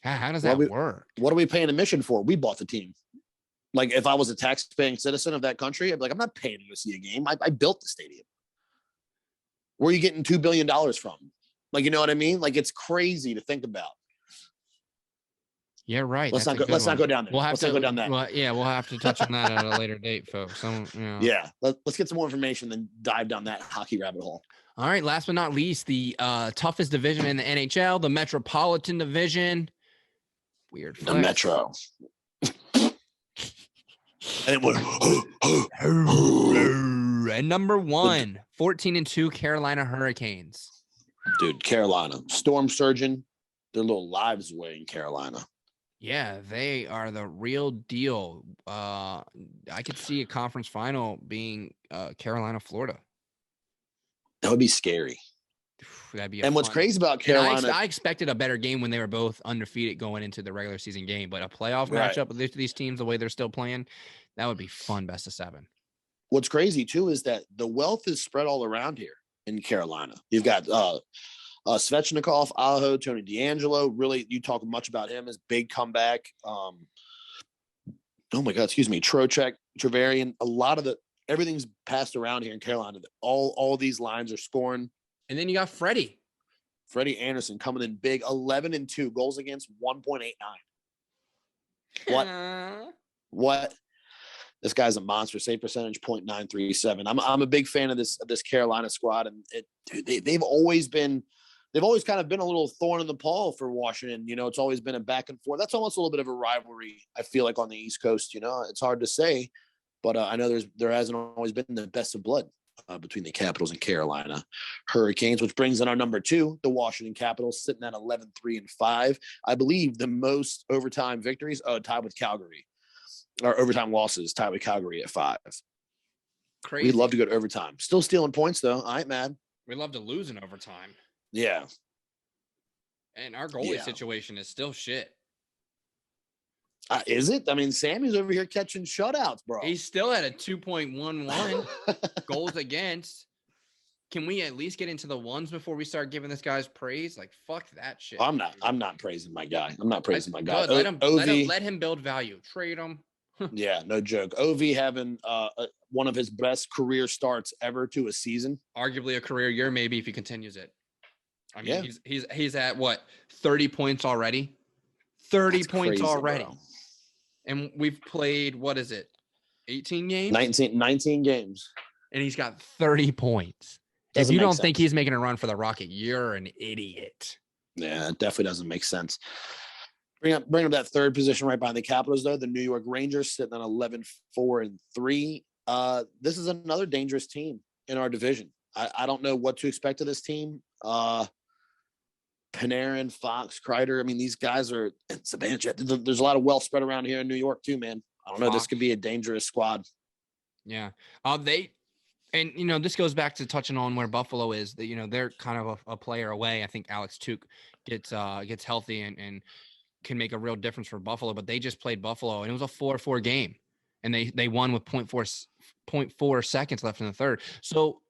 how does that work? What are we paying admission for? We bought the team. Like, if I was a tax-paying citizen of that country, I'd be like, I'm not paying to go see a game. I built the stadium. Where are you getting $2 billion from? Like, you know what I mean? Like, it's crazy to think about. Yeah, right. Let's not go down there. Let's not go down that. Well, yeah, we'll have to touch on that at a later date, folks. Yeah, let's get some more information, then dive down that hockey rabbit hole. All right, last but not least, the toughest division in the NHL, the Metropolitan Division. Weird flex. The Metro. And it went. And number 1, 14-2 Carolina Hurricanes. Dude, Carolina. Storm surging their little lives away in Carolina. Yeah, they are the real deal. I could see a conference final being Carolina, Florida. That would be scary. That'd be. What's crazy about Carolina? I expected a better game when they were both undefeated going into the regular season game, but a playoff matchup with these teams, the way they're still playing, that would be fun. Best of 7. What's crazy too is that the wealth is spread all around here in Carolina. You've got Svechnikov, Aho, Tony DeAngelo. Really, you talk much about him as big comeback. Oh my God, excuse me. Trocheck, Treverian. A lot of everything's passed around here in Carolina. All these lines are scoring. And then you got Freddie Anderson coming in big, 11-2, goals against 1.89. What? This guy's a monster. Save percentage 0.937. I'm a big fan of this Carolina squad, and they've always kind of been a little thorn in the paw for Washington. It's always been a back and forth. That's almost a little bit of a rivalry, I feel like, on the East Coast. It's hard to say, but I know there hasn't always been the best of blood between the Capitals and Carolina Hurricanes, which brings in our number 2, the Washington Capitals, sitting at 11-3-5. I believe the most overtime victories, tied with Calgary, or overtime losses, tied with Calgary at 5. Crazy. We'd love to go to overtime. Still stealing points though. I ain't mad. We'd love to lose in overtime. Yeah. And our goalie situation is still shit. Is it? I mean, Sammy's over here catching shutouts, bro. He's still at a 2.11 goals against. Can we at least get into the ones before we start giving this guy's praise? Like, fuck that shit. I'm not praising my guy. Let him build value. Trade him. Yeah, no joke. OV having one of his best career starts ever to a season. Arguably a career year, maybe, if he continues it. I mean, he's at what, 30 points already? 30 That's points crazy, already. Bro. And we've played, what is it, 18 games? 19 games. And he's got 30 points. If you don't think he's making a run for the Rocket, you're an idiot. Yeah, it definitely doesn't make sense. Bring up that third position right behind the Capitals, though. The New York Rangers sitting on 11-4-3. This is another dangerous team in our division. I don't know what to expect of this team. Panarin, Fox, Kreider. I mean, these guys are Zibanejad. There's a lot of wealth spread around here in New York too, man. I don't know. This could be a dangerous squad. Yeah. And, this goes back to touching on where Buffalo is. That they're kind of a player away. I think Alex Tuch gets healthy and can make a real difference for Buffalo. But they just played Buffalo, and it was a 4-4 game, and they won with 0.4 seconds left in the third. So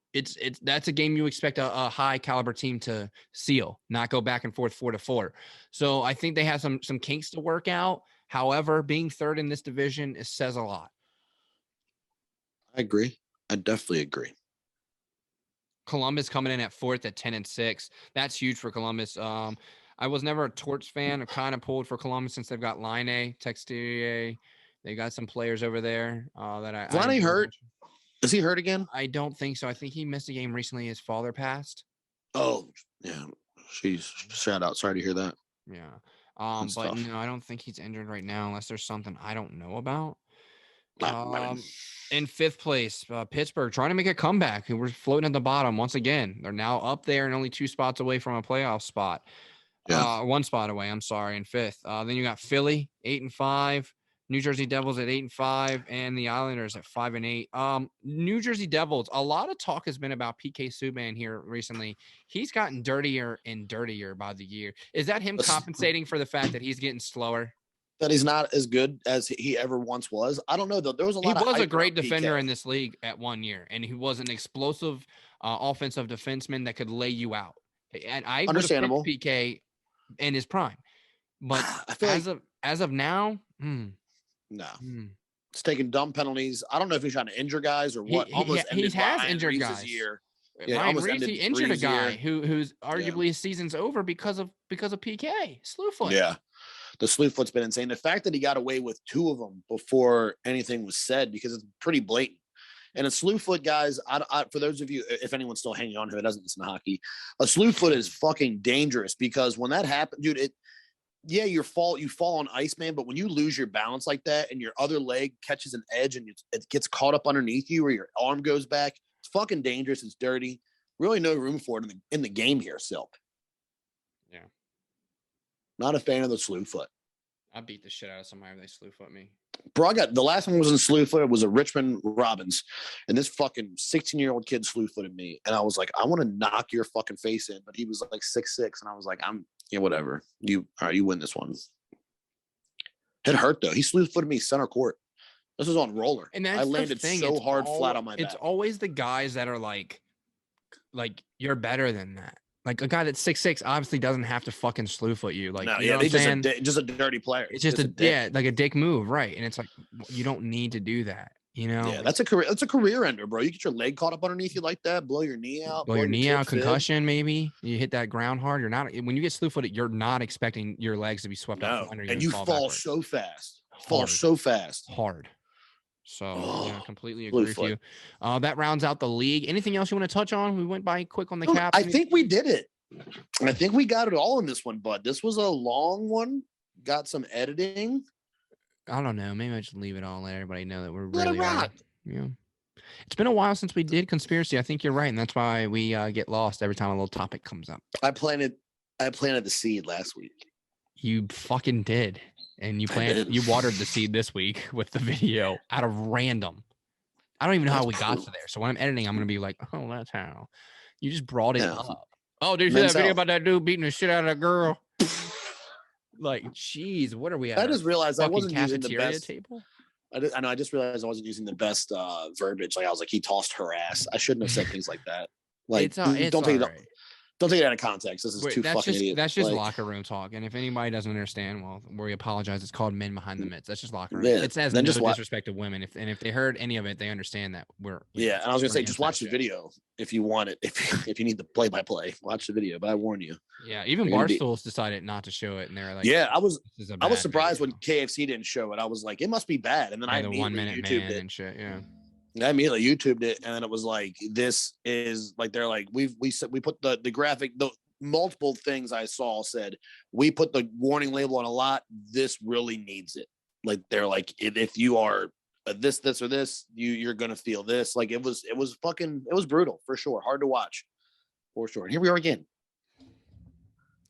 that's a game you expect a high caliber team to seal, not go back and forth 4-4. So I think they have some kinks to work out. However, being third in this division says a lot. I agree. I definitely agree. Columbus coming in at fourth at 10-6. That's huge for Columbus. I was never a Torts fan. I kind of pulled for Columbus since they've got Laine, Textier. They got some players over there that I. Is Laine hurt? Is he hurt again? I don't think so. I think he missed a game recently. His father passed. Oh, yeah. Jeez. Shout out. Sorry to hear that. Yeah. But no, I don't think he's injured right now unless there's something I don't know about. In fifth place, Pittsburgh trying to make a comeback. We're floating at the bottom once again. They're now up there and only 2 spots away from a playoff spot. Yeah. 1 spot away. I'm sorry, in fifth. Then you got Philly 8-5, New Jersey Devils at 8-5, and the Islanders at 5-8. New Jersey Devils. A lot of talk has been about PK Subban here recently. He's gotten dirtier and dirtier by the year. Is that him compensating for the fact that he's getting slower? That he's not as good as he ever once was. I don't know though. There was a lot. He was a great defender in this league at 1 year, and he was an explosive offensive defenseman that could lay you out. And I understandable PK in his prime, but as of now, no. It's taking dumb penalties. I don't know if he's trying to injure guys or what. He has injured guys. Year. Ryan Reese, he injured a guy who's arguably his season's over because of PK Slewfoot. Yeah. The Slewfoot's been insane. The fact that he got away with 2 of them before anything was said, because it's pretty blatant. And a Slewfoot, guys, for those of you, if anyone's still hanging on who doesn't listen to hockey, a Slewfoot is fucking dangerous, because when that happens, dude, you fall on ice, man. But when you lose your balance like that and your other leg catches an edge and it gets caught up underneath you, or your arm goes back, it's fucking dangerous. It's dirty. Really no room for it in the game here, Silk. Yeah. Not a fan of the Slewfoot. I beat the shit out of somebody if they Slewfoot me. Bro, the last one was in Slewfoot. It was a Richmond Robbins, and this fucking 16-year-old kid Slewfooted me, and I was like, I want to knock your fucking face in, but he was like 6'6", and I was like, whatever. You win this one. It hurt though. He Slewfooted me center court. This was on roller, and that's I landed so hard flat on my back. It's always the guys that are like you're better than that. Like a guy that's 6'6" obviously doesn't have to fucking Slewfoot you. Like, no, yeah, just a dirty player. It's just like a dick move, right? And it's like, you don't need to do that, Yeah, that's a career ender, bro. You get your leg caught up underneath you like that, blow your knee out, blow your knee out, concussion, maybe you hit that ground hard. You're not, when you get Slewfooted, you're not expecting your legs to be swept up under you, and you fall so fast, hard. So yeah, completely agree with you. That rounds out the league. Anything else you want to touch on? We went by quick on the Caps. I think we did it. I think we got it all in this one, bud. This was a long one. Got some editing. I don't know. Maybe I just leave it all and let everybody know that we're really yeah. It's been a while since we did conspiracy. I think you're right, and that's why we get lost every time a little topic comes up. I planted the seed last week. You fucking did. And you watered the seed this week with the video out of random. I don't even know how we got to there. So when I'm editing, I'm going to be like, oh, that's how. You just brought it up. Oh, did you see that video about that dude beating the shit out of that girl? Like, geez, what are we at? I just realized I wasn't using the best table. I just realized I wasn't using the best verbiage. Like, I was like, he tossed her ass. I shouldn't have said things like that. Like, don't take it out of context. This is too fucking idiot. That's just locker room talk. And if anybody doesn't understand, well, we apologize. It's called Men Behind the Mitts. That's just locker room. Yeah, it says no disrespect to women. If they heard any of it, they understand that we're. Yeah, and I was gonna say, just watch the video if you want it. If you need the play-by-play, watch the video. But I warn you. Yeah, even Barstool's decided not to show it, and they're like, yeah, I was surprised when KFC didn't show it. I was like, it must be bad. And then I the 1 minute man and shit. Yeah. I immediately YouTubed it, and then it was like, this is like, they're like, we put the graphic, the multiple things I saw said, we put the warning label on a lot. This really needs it. Like, they're like, if you are this or this, you're gonna feel this. Like, it was brutal for sure, hard to watch for sure. And here we are again.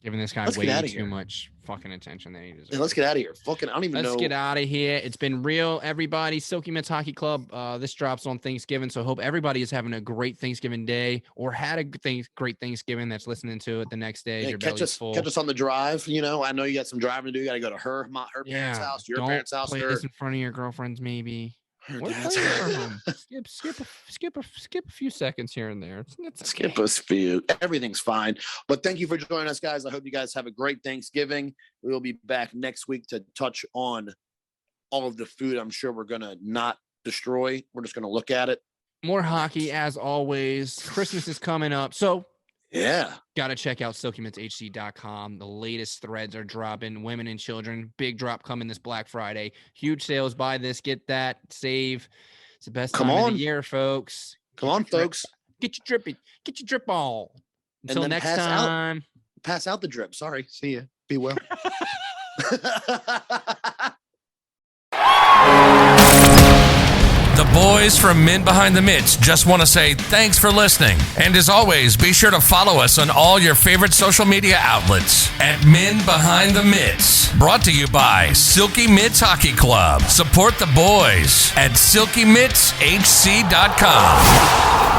Giving this guy way too much fucking attention that he deserves. Yeah, let's get out of here. Fucking, I don't even know. Let's get out of here. It's been real, everybody. Silky Mitts Hockey Club. This drops on Thanksgiving, so I hope everybody is having a great Thanksgiving day or had a great Thanksgiving that's listening to it the next day. Yeah, catch us on the drive. You know, I know you got some driving to do. You got to go to her parents' house, your parents' house. Play this in front of your girlfriends, maybe. Skip a few seconds here and there. Skip a few. Everything's fine. But thank you for joining us, guys. I hope you guys have a great Thanksgiving. We will be back next week to touch on all of the food I'm sure we're going to not destroy. We're just going to look at it. More hockey as always. Christmas is coming up. So yeah, got to check out silkymitshc.com. The latest threads are dropping. Women and children. Big drop coming this Black Friday. Huge sales. Buy this, get that, save. It's the best time of the year, folks. Come on, folks. Get your drippy. Get your drip on. Until next time. Pass out the drip. Sorry. See ya. Be well. The boys from Men Behind the Mitts just want to say thanks for listening. And as always, be sure to follow us on all your favorite social media outlets at Men Behind the Mitts. Brought to you by Silky Mitts Hockey Club. Support the boys at silkymitshc.com.